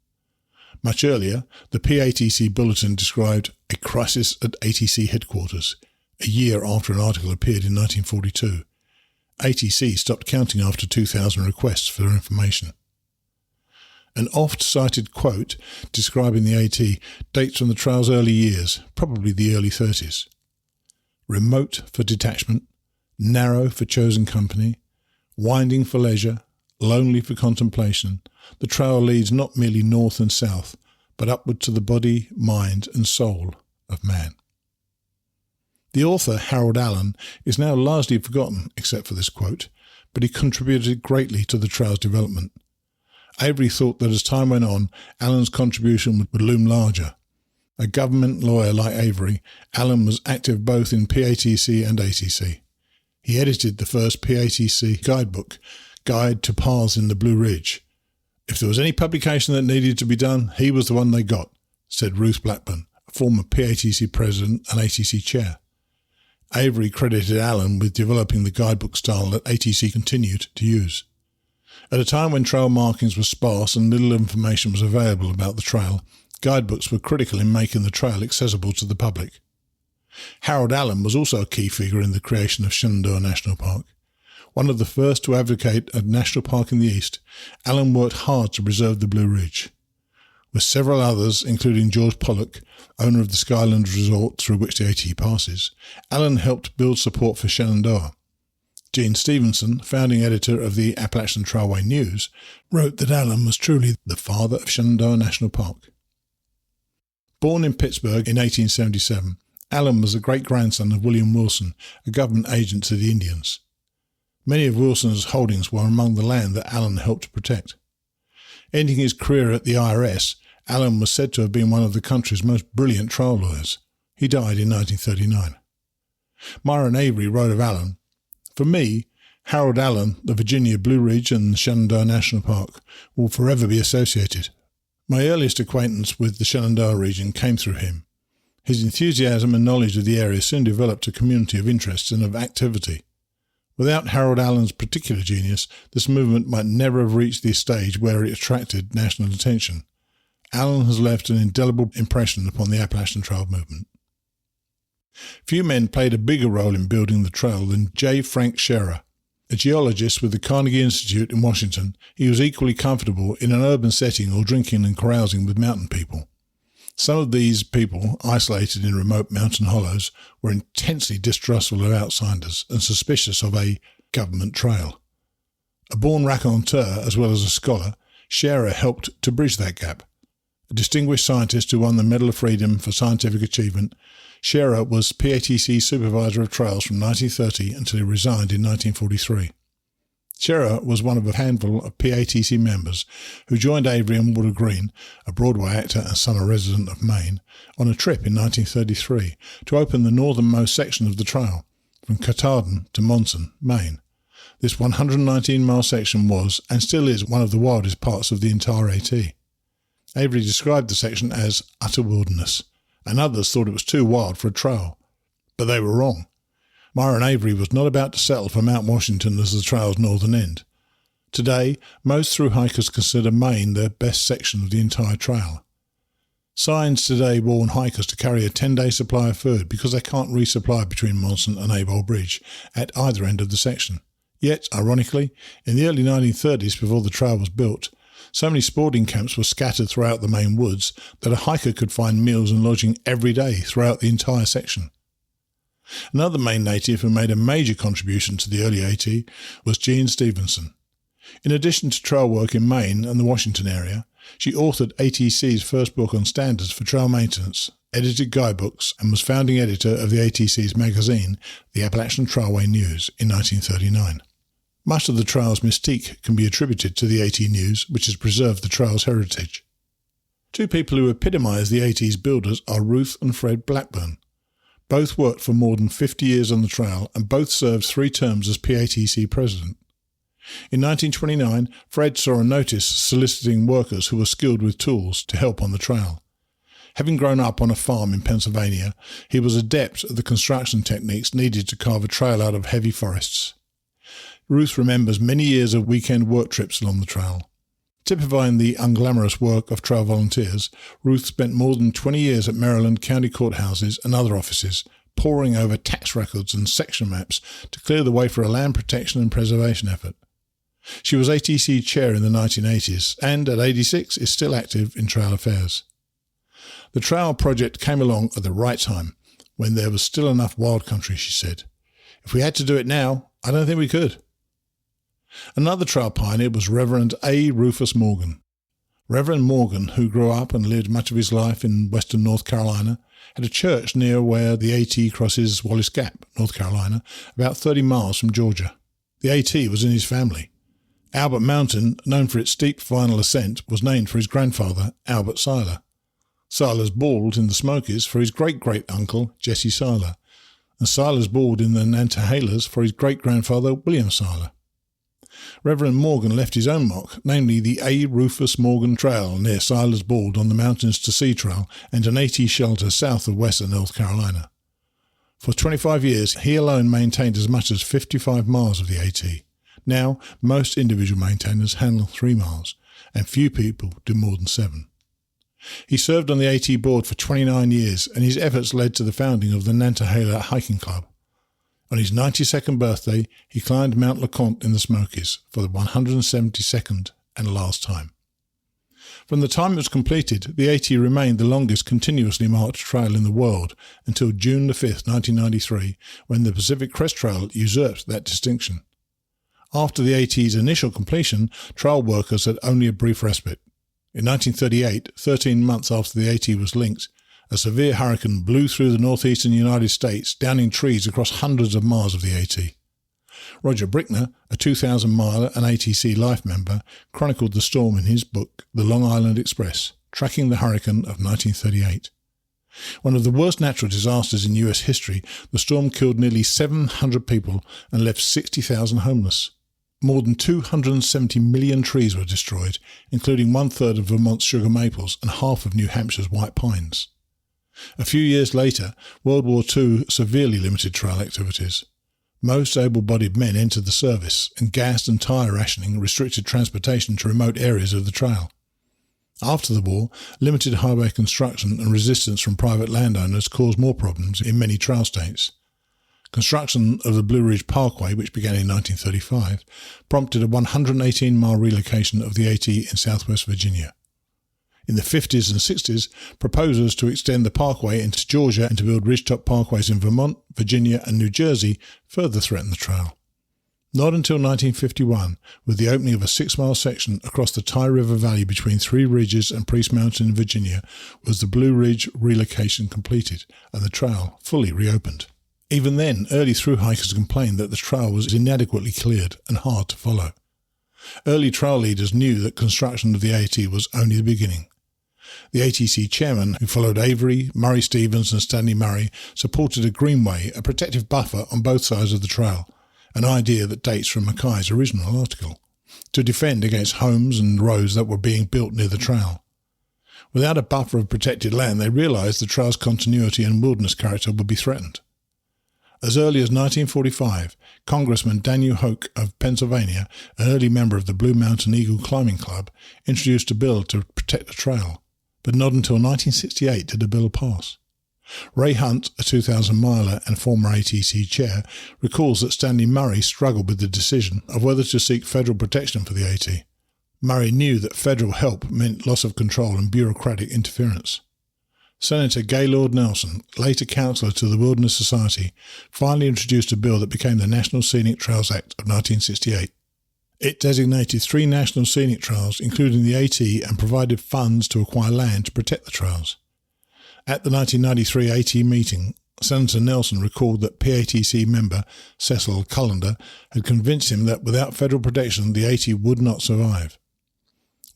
Much earlier, the PATC Bulletin described a crisis at ATC headquarters, a year after an article appeared in 1942. ATC stopped counting after 2,000 requests for information. An oft-cited quote describing the AT dates from the trail's early years, probably the early 30s. "Remote for detachment, narrow for chosen company, winding for leisure, lonely for contemplation, the trail leads not merely north and south, but upward to the body, mind and soul of man." The author, Harold Allen, is now largely forgotten except for this quote, but he contributed greatly to the trail's development. Avery thought that as time went on, Allen's contribution would loom larger. A government lawyer like Avery, Allen was active both in PATC and ATC. He edited the first PATC guidebook, Guide to Paths in the Blue Ridge. "If there was any publication that needed to be done, he was the one they got," said Ruth Blackburn, a former PATC president and ATC chair. Avery credited Allen with developing the guidebook style that ATC continued to use. At a time when trail markings were sparse and little information was available about the trail, guidebooks were critical in making the trail accessible to the public. Harold Allen was also a key figure in the creation of Shenandoah National Park. One of the first to advocate a national park in the east, Allen worked hard to preserve the Blue Ridge. With several others, including George Pollock, owner of the Skyland Resort through which the AT passes, Allen helped build support for Shenandoah. Gene Stevenson, founding editor of the Appalachian Trailway News, wrote that Allen was truly the father of Shenandoah National Park. Born in Pittsburgh in 1877, Allen was the great-grandson of William Wilson, a government agent to the Indians. Many of Wilson's holdings were among the land that Allen helped to protect. Ending his career at the IRS, Allen was said to have been one of the country's most brilliant trail lawyers. He died in 1939. Myron Avery wrote of Allen, "For me, Harold Allen, the Virginia Blue Ridge and Shenandoah National Park will forever be associated. My earliest acquaintance with the Shenandoah region came through him. His enthusiasm and knowledge of the area soon developed a community of interests and of activity. Without Harold Allen's particular genius, this movement might never have reached the stage where it attracted national attention. Allen has left an indelible impression upon the Appalachian Trail movement." Few men played a bigger role in building the trail than J. Frank Scherer. A geologist with the Carnegie Institute in Washington, he was equally comfortable in an urban setting or drinking and carousing with mountain people. Some of these people, isolated in remote mountain hollows, were intensely distrustful of outsiders and suspicious of a government trail. A born raconteur as well as a scholar, Scherer helped to bridge that gap. A distinguished scientist who won the Medal of Freedom for scientific achievement, Scherer was PATC Supervisor of Trails from 1930 until he resigned in 1943. Shearer was one of a handful of PATC members who joined Avery and Walter Green, a Broadway actor and summer resident of Maine, on a trip in 1933 to open the northernmost section of the trail, from Katahdin to Monson, Maine. This 119-mile section was, and still is, one of the wildest parts of the entire AT. Avery described the section as utter wilderness, and others thought it was too wild for a trail. But they were wrong. Myron Avery was not about to settle for Mount Washington as the trail's northern end. Today, most thru-hikers consider Maine the best section of the entire trail. Signs today warn hikers to carry a 10-day supply of food because they can't resupply between Monson and Abel Bridge at either end of the section. Yet, ironically, in the early 1930s, before the trail was built, so many sporting camps were scattered throughout the Maine woods that a hiker could find meals and lodging every day throughout the entire section. Another Maine native who made a major contribution to the early AT was Jean Stevenson. In addition to trail work in Maine and the Washington area, she authored ATC's first book on standards for trail maintenance, edited guidebooks, and was founding editor of the ATC's magazine, the Appalachian Trailway News, in 1939. Much of the trail's mystique can be attributed to the AT News, which has preserved the trail's heritage. Two people who epitomise the AT's builders are Ruth and Fred Blackburn. Both worked for more than 50 years on the trail and both served 3 terms as PATC president. In 1929, Fred saw a notice soliciting workers who were skilled with tools to help on the trail. Having grown up on a farm in Pennsylvania, he was adept at the construction techniques needed to carve a trail out of heavy forests. Ruth remembers many years of weekend work trips along the trail. Typifying the unglamorous work of trail volunteers, Ruth spent more than 20 years at Maryland county courthouses and other offices, poring over tax records and section maps to clear the way for a land protection and preservation effort. She was ATC chair in the 1980s and, at 86, is still active in trail affairs. The trail project came along at the right time, when there was still enough wild country, she said. If we had to do it now, I don't think we could. Another trail pioneer was Reverend A. Rufus Morgan. Reverend Morgan, who grew up and lived much of his life in western North Carolina, had a church near where the AT crosses Wallace Gap, North Carolina, about 30 miles from Georgia. The AT was in his family. Albert Mountain, known for its steep final ascent, was named for his grandfather, Albert Seiler. Seiler's Bald in the Smokies for his great-great-uncle, Jesse Seiler, and Seiler's Bald in the Nantahalas for his great-grandfather, William Seiler. Reverend Morgan left his own mark, namely the A. Rufus Morgan Trail near Seiler's Bald on the Mountains to Sea Trail and an AT shelter south of western North Carolina. For 25 years, he alone maintained as much as 55 miles of the AT. Now, most individual maintainers handle 3 miles, and few people do more than 7. He served on the AT board for 29 years, and his efforts led to the founding of the Nantahala Hiking Club. On his 92nd birthday, he climbed Mount LeConte in the Smokies for the 172nd and last time. From the time it was completed, the AT remained the longest continuously marched trail in the world until June 5, 1993, when the Pacific Crest Trail usurped that distinction. After the AT's initial completion, trail workers had only a brief respite. In 1938, 13 months after the AT was linked, a severe hurricane blew through the northeastern United States, downing trees across hundreds of miles of the AT. Roger Brickner, a 2,000-miler and ATC life member, chronicled the storm in his book, The Long Island Express, Tracking the Hurricane of 1938. One of the worst natural disasters in U.S. history, the storm killed nearly 700 people and left 60,000 homeless. More than 270 million trees were destroyed, including 1/3 of Vermont's sugar maples and half of New Hampshire's white pines. A few years later, World War II severely limited trail activities. Most able-bodied men entered the service, and gas and tyre rationing restricted transportation to remote areas of the trail. After the war, limited highway construction and resistance from private landowners caused more problems in many trail states. Construction of the Blue Ridge Parkway, which began in 1935, prompted a 118-mile relocation of the AT in southwest Virginia. In the 50s and 60s, proposals to extend the parkway into Georgia and to build ridgetop parkways in Vermont, Virginia and New Jersey further threatened the trail. Not until 1951, with the opening of a 6-mile section across the Tye River Valley between Three Ridges and Priest Mountain in Virginia, was the Blue Ridge relocation completed and the trail fully reopened. Even then, early thru-hikers complained that the trail was inadequately cleared and hard to follow. Early trail leaders knew that construction of the AT was only the beginning. The ATC chairman, who followed Avery, Murray Stevens and Stanley Murray, supported a greenway, a protective buffer on both sides of the trail, an idea that dates from Mackay's original article, to defend against homes and roads that were being built near the trail. Without a buffer of protected land, they realised the trail's continuity and wilderness character would be threatened. As early as 1945, Congressman Daniel Hoke of Pennsylvania, an early member of the Blue Mountain Eagle Climbing Club, introduced a bill to protect the trail, but not until 1968 did the bill pass. Ray Hunt, a 2,000-miler and former ATC chair, recalls that Stanley Murray struggled with the decision of whether to seek federal protection for the AT. Murray knew that federal help meant loss of control and bureaucratic interference. Senator Gaylord Nelson, later councillor to the Wilderness Society, finally introduced a bill that became the National Scenic Trails Act of 1968. It designated 3 national scenic trails, including the AT, and provided funds to acquire land to protect the trails. At the 1993 AT meeting, Senator Nelson recalled that PATC member Cecil Cullender had convinced him that without federal protection the AT would not survive.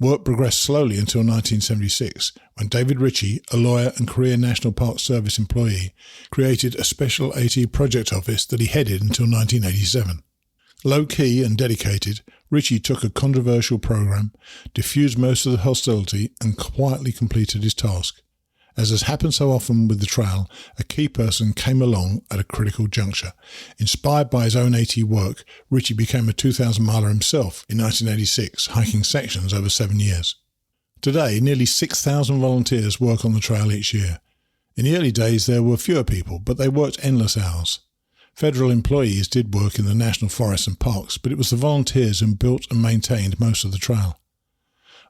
Work progressed slowly until 1976, when David Ritchie, a lawyer and career National Park Service employee, created a special AT project office that he headed until 1987. Low-key and dedicated, Ritchie took a controversial program, diffused most of the hostility, and quietly completed his task. As has happened so often with the trail, a key person came along at a critical juncture. Inspired by his own AT work, Ritchie became a 2,000-miler himself in 1986, hiking sections over 7 years. Today, nearly 6,000 volunteers work on the trail each year. In the early days, there were fewer people, but they worked endless hours. Federal employees did work in the national forests and parks, but it was the volunteers who built and maintained most of the trail.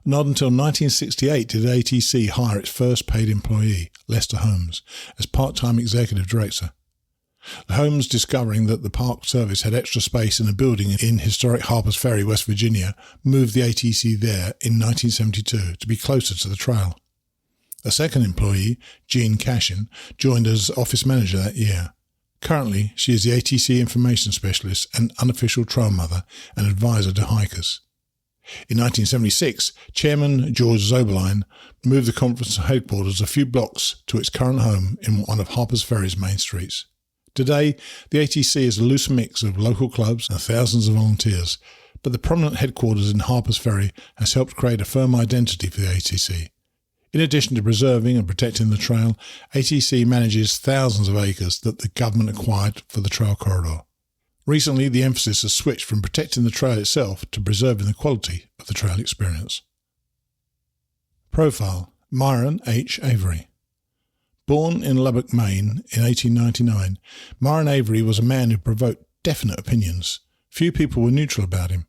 Not until 1968 did ATC hire its first paid employee, Lester Holmes, as part-time executive director. Holmes, discovering that the Park Service had extra space in a building in historic Harpers Ferry, West Virginia, moved the ATC there in 1972 to be closer to the trail. A second employee, Jean Cashin, joined as office manager that year. Currently, she is the ATC information specialist and unofficial trail mother and advisor to hikers. In 1976, Chairman George Zoberlein moved the conference headquarters a few blocks to its current home in one of Harpers Ferry's main streets. Today, the ATC is a loose mix of local clubs and thousands of volunteers, but the prominent headquarters in Harpers Ferry has helped create a firm identity for the ATC. In addition to preserving and protecting the trail, ATC manages thousands of acres that the government acquired for the trail corridor. Recently, the emphasis has switched from protecting the trail itself to preserving the quality of the trail experience. Profile: Myron H. Avery. Born in Lubbock, Maine in 1899, Myron Avery was a man who provoked definite opinions. Few people were neutral about him.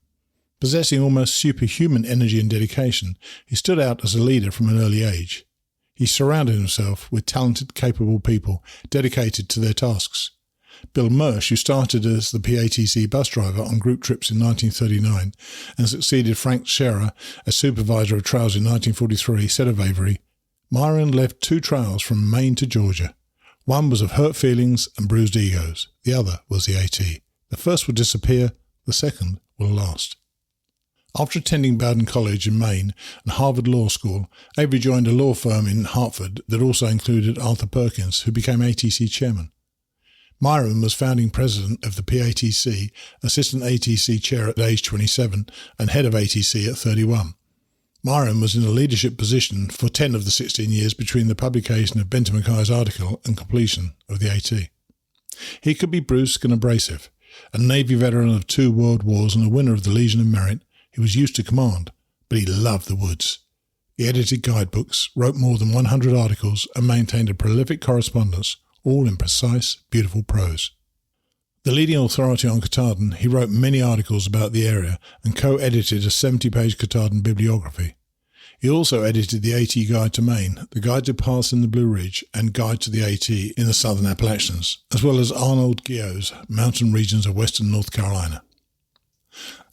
Possessing almost superhuman energy and dedication, he stood out as a leader from an early age. He surrounded himself with talented, capable people dedicated to their tasks. Bill Mersch, who started as the PATC bus driver on group trips in 1939 and succeeded Frank Scherer as supervisor of trails in 1943, said of Avery, "Myron left 2 trails from Maine to Georgia. One was of hurt feelings and bruised egos. The other was the AT. The first will disappear, the second will last." After attending Bowdoin College in Maine and Harvard Law School, Avery joined a law firm in Hartford that also included Arthur Perkins, who became ATC chairman. Myron was founding president of the PATC, assistant ATC chair at age 27, and head of ATC at 31. Myron was in a leadership position for 10 of the 16 years between the publication of Benton Mackay's article and completion of the AT. He could be brusque and abrasive. A Navy veteran of 2 world wars and a winner of the Legion of Merit, he was used to command, but he loved the woods. He edited guidebooks, wrote more than 100 articles, and maintained a prolific correspondence, all in precise, beautiful prose. The leading authority on Katahdin, he wrote many articles about the area and co-edited a 70-page Katahdin bibliography. He also edited the AT Guide to Maine, the Guide to Paths in the Blue Ridge, and Guide to the AT in the Southern Appalachians, as well as Arnold Guyot's Mountain Regions of Western North Carolina.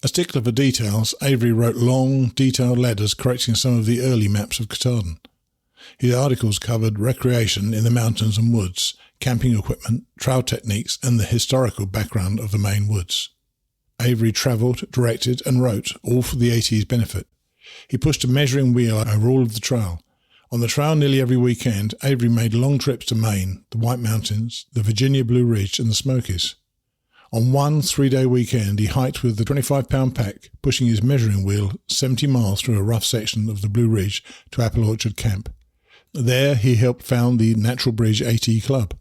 A stickler for details, Avery wrote long, detailed letters correcting some of the early maps of Katahdin. His articles covered recreation in the mountains and woods, camping equipment, trail techniques, and the historical background of the Maine woods. Avery travelled, directed, and wrote, all for the AT's benefit. He pushed a measuring wheel over all of the trail. On the trail nearly every weekend, Avery made long trips to Maine, the White Mountains, the Virginia Blue Ridge, and the Smokies. On one 3-day weekend, he hiked with the 25-pound pack, pushing his measuring wheel 70 miles through a rough section of the Blue Ridge to Apple Orchard Camp. There, he helped found the Natural Bridge AT Club.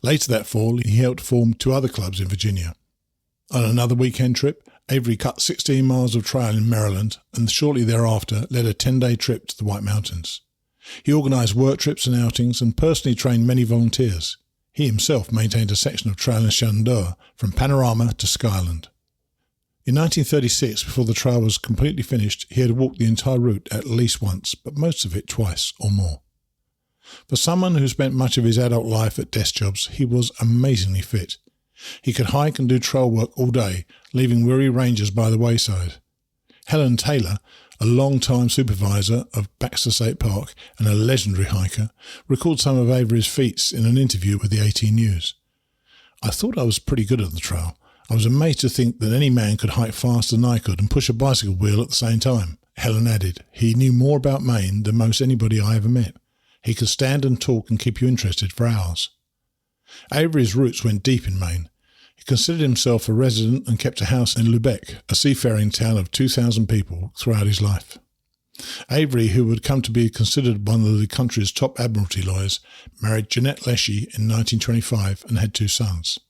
Later that fall, he helped form 2 other clubs in Virginia. On another weekend trip, Avery cut 16 miles of trail in Maryland and shortly thereafter led a 10-day trip to the White Mountains. He organised work trips and outings and personally trained many volunteers. He himself maintained a section of trail in Shenandoah from Panorama to Skyland. In 1936, before the trail was completely finished, he had walked the entire route at least once, but most of it twice or more. For someone who spent much of his adult life at desk jobs, he was amazingly fit. He could hike and do trail work all day, leaving weary rangers by the wayside. Helen Taylor, a long-time supervisor of Baxter State Park and a legendary hiker, recalled some of Avery's feats in an interview with the AT News. "I thought I was pretty good at the trail. I was amazed to think that any man could hike faster than I could and push a bicycle wheel at the same time." Helen added, "He knew more about Maine than most anybody I ever met. He could stand and talk and keep you interested for hours." Avery's roots went deep in Maine. He considered himself a resident and kept a house in Lubec, a seafaring town of 2,000 people, throughout his life. Avery, who would come to be considered one of the country's top admiralty lawyers, married Jeanette Leshy in 1925 and had 2 sons.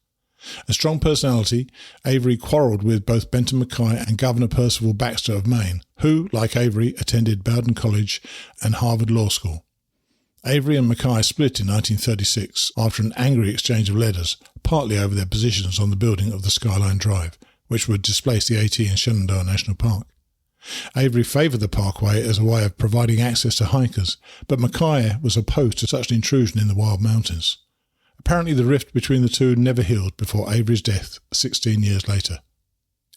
A strong personality, Avery quarrelled with both Benton Mackay and Governor Percival Baxter of Maine, who, like Avery, attended Bowdoin College and Harvard Law School. Avery and Mackay split in 1936 after an angry exchange of letters, partly over their positions on the building of the Skyline Drive, which would displace the AT in Shenandoah National Park. Avery favoured the parkway as a way of providing access to hikers, but Mackay was opposed to such an intrusion in the wild mountains. Apparently the rift between the two never healed before Avery's death 16 years later.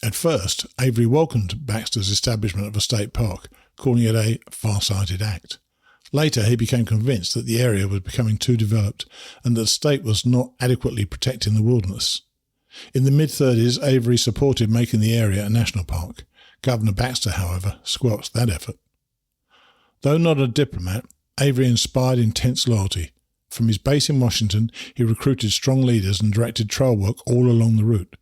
At first, Avery welcomed Baxter's establishment of a state park, calling it a far-sighted act. Later, he became convinced that the area was becoming too developed and that the state was not adequately protecting the wilderness. In the mid-30s, Avery supported making the area a national park. Governor Baxter, however, squelched that effort. Though not a diplomat, Avery inspired intense loyalty. From his base in Washington, he recruited strong leaders and directed trail work all along the route.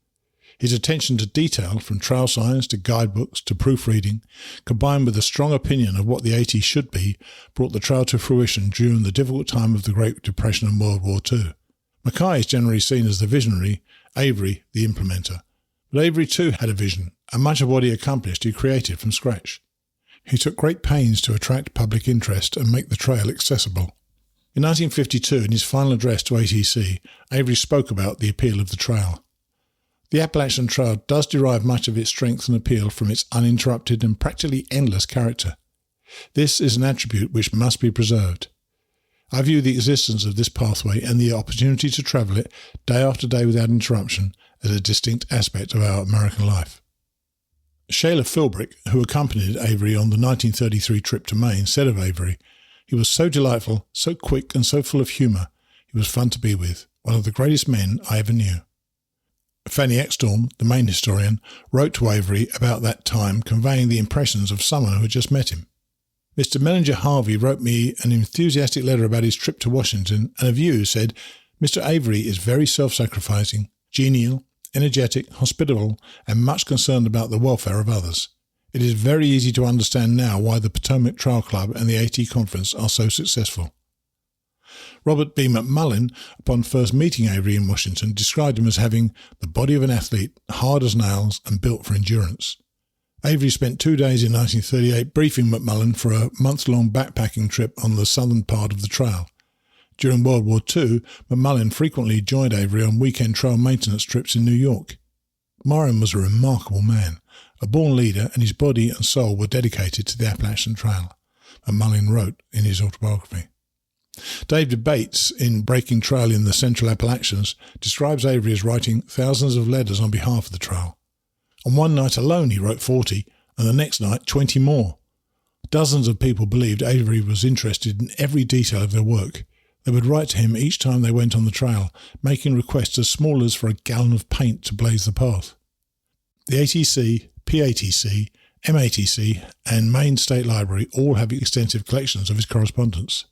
His attention to detail, from trail signs to guidebooks to proofreading, combined with a strong opinion of what the AT should be, brought the trail to fruition during the difficult time of the Great Depression and World War II. Mackay is generally seen as the visionary, Avery the implementer. But Avery too had a vision, and much of what he accomplished he created from scratch. He took great pains to attract public interest and make the trail accessible. In 1952, in his final address to ATC, Avery spoke about the appeal of the trail. The Appalachian Trail does derive much of its strength and appeal from its uninterrupted and practically endless character. This is an attribute which must be preserved. I view the existence of this pathway and the opportunity to travel it day after day without interruption as a distinct aspect of our American life. Shayla Philbrick, who accompanied Avery on the 1933 trip to Maine, said of Avery, "He was so delightful, so quick and so full of humour. He was fun to be with, one of the greatest men I ever knew." Fanny Extorm, the Maine historian, wrote to Avery about that time, conveying the impressions of someone who had just met him. "Mr. Mellinger Harvey wrote me an enthusiastic letter about his trip to Washington, and of you said, 'Mr. Avery is very self-sacrificing, genial, energetic, hospitable, and much concerned about the welfare of others. It is very easy to understand now why the Potomac Trail Club and the AT Conference are so successful.' Robert B. McMullen, upon first meeting Avery in Washington, described him as having the body of an athlete, hard as nails, and built for endurance. Avery spent 2 days in 1938 briefing McMullen for a month-long backpacking trip on the southern part of the trail. During World War II, McMullen frequently joined Avery on weekend trail maintenance trips in New York. Morin was a remarkable man, a born leader, and his body and soul were dedicated to the Appalachian Trail, McMullen wrote in his autobiography. David Bates, in Breaking Trail in the Central Appalachians, describes Avery as writing thousands of letters on behalf of the trail. On one night alone he wrote 40, and the next night 20 more. Dozens of people believed Avery was interested in every detail of their work. They would write to him each time they went on the trail, making requests as small as for a gallon of paint to blaze the path. The ATC, PATC, MATC and Maine State Library all have extensive collections of his correspondence.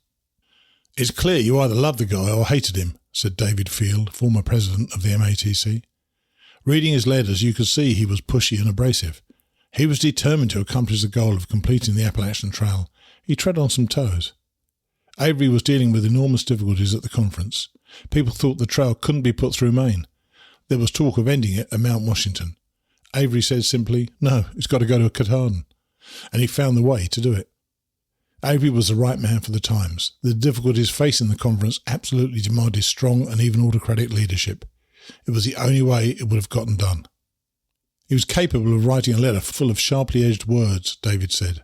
"It's clear you either loved the guy or hated him," said David Field, former president of the MATC. "Reading his letters, you could see he was pushy and abrasive. He was determined to accomplish the goal of completing the Appalachian Trail. He tread on some toes." Avery was dealing with enormous difficulties at the conference. People thought the trail couldn't be put through Maine. There was talk of ending it at Mount Washington. Avery said simply, "No, it's got to go to Katahdin," and he found the way to do it. Avery was the right man for the times. The difficulties facing the conference absolutely demanded strong and even autocratic leadership. It was the only way it would have gotten done. He was capable of writing a letter full of sharply edged words, David said.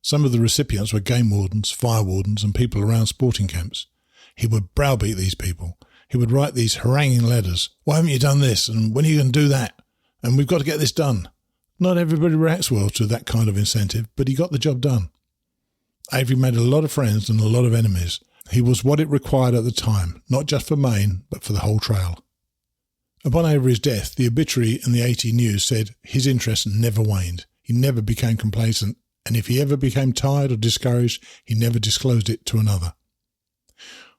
Some of the recipients were game wardens, fire wardens, and people around sporting camps. He would browbeat these people. He would write these haranguing letters. "Why haven't you done this? And when are you going to do that? And we've got to get this done." Not everybody reacts well to that kind of incentive, but he got the job done. Avery made a lot of friends and a lot of enemies. He was what it required at the time, not just for Maine, but for the whole trail. Upon Avery's death, the obituary in the AT News said his interest never waned. He never became complacent, and if he ever became tired or discouraged, he never disclosed it to another.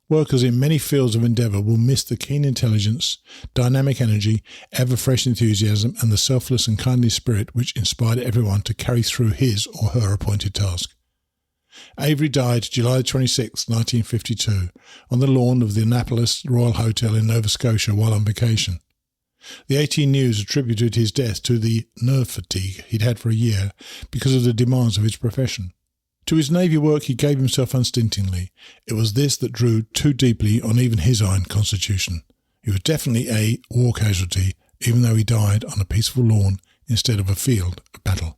Workers in many fields of endeavour will miss the keen intelligence, dynamic energy, ever-fresh enthusiasm and the selfless and kindly spirit which inspired everyone to carry through his or her appointed task. Avery died July 26, 1952, on the lawn of the Annapolis Royal Hotel in Nova Scotia while on vacation. The 18 News attributed his death to the nerve fatigue he'd had for a year because of the demands of his profession. To his Navy work he gave himself unstintingly. It was this that drew too deeply on even his iron constitution. He was definitely a war casualty, even though he died on a peaceful lawn instead of a field of battle.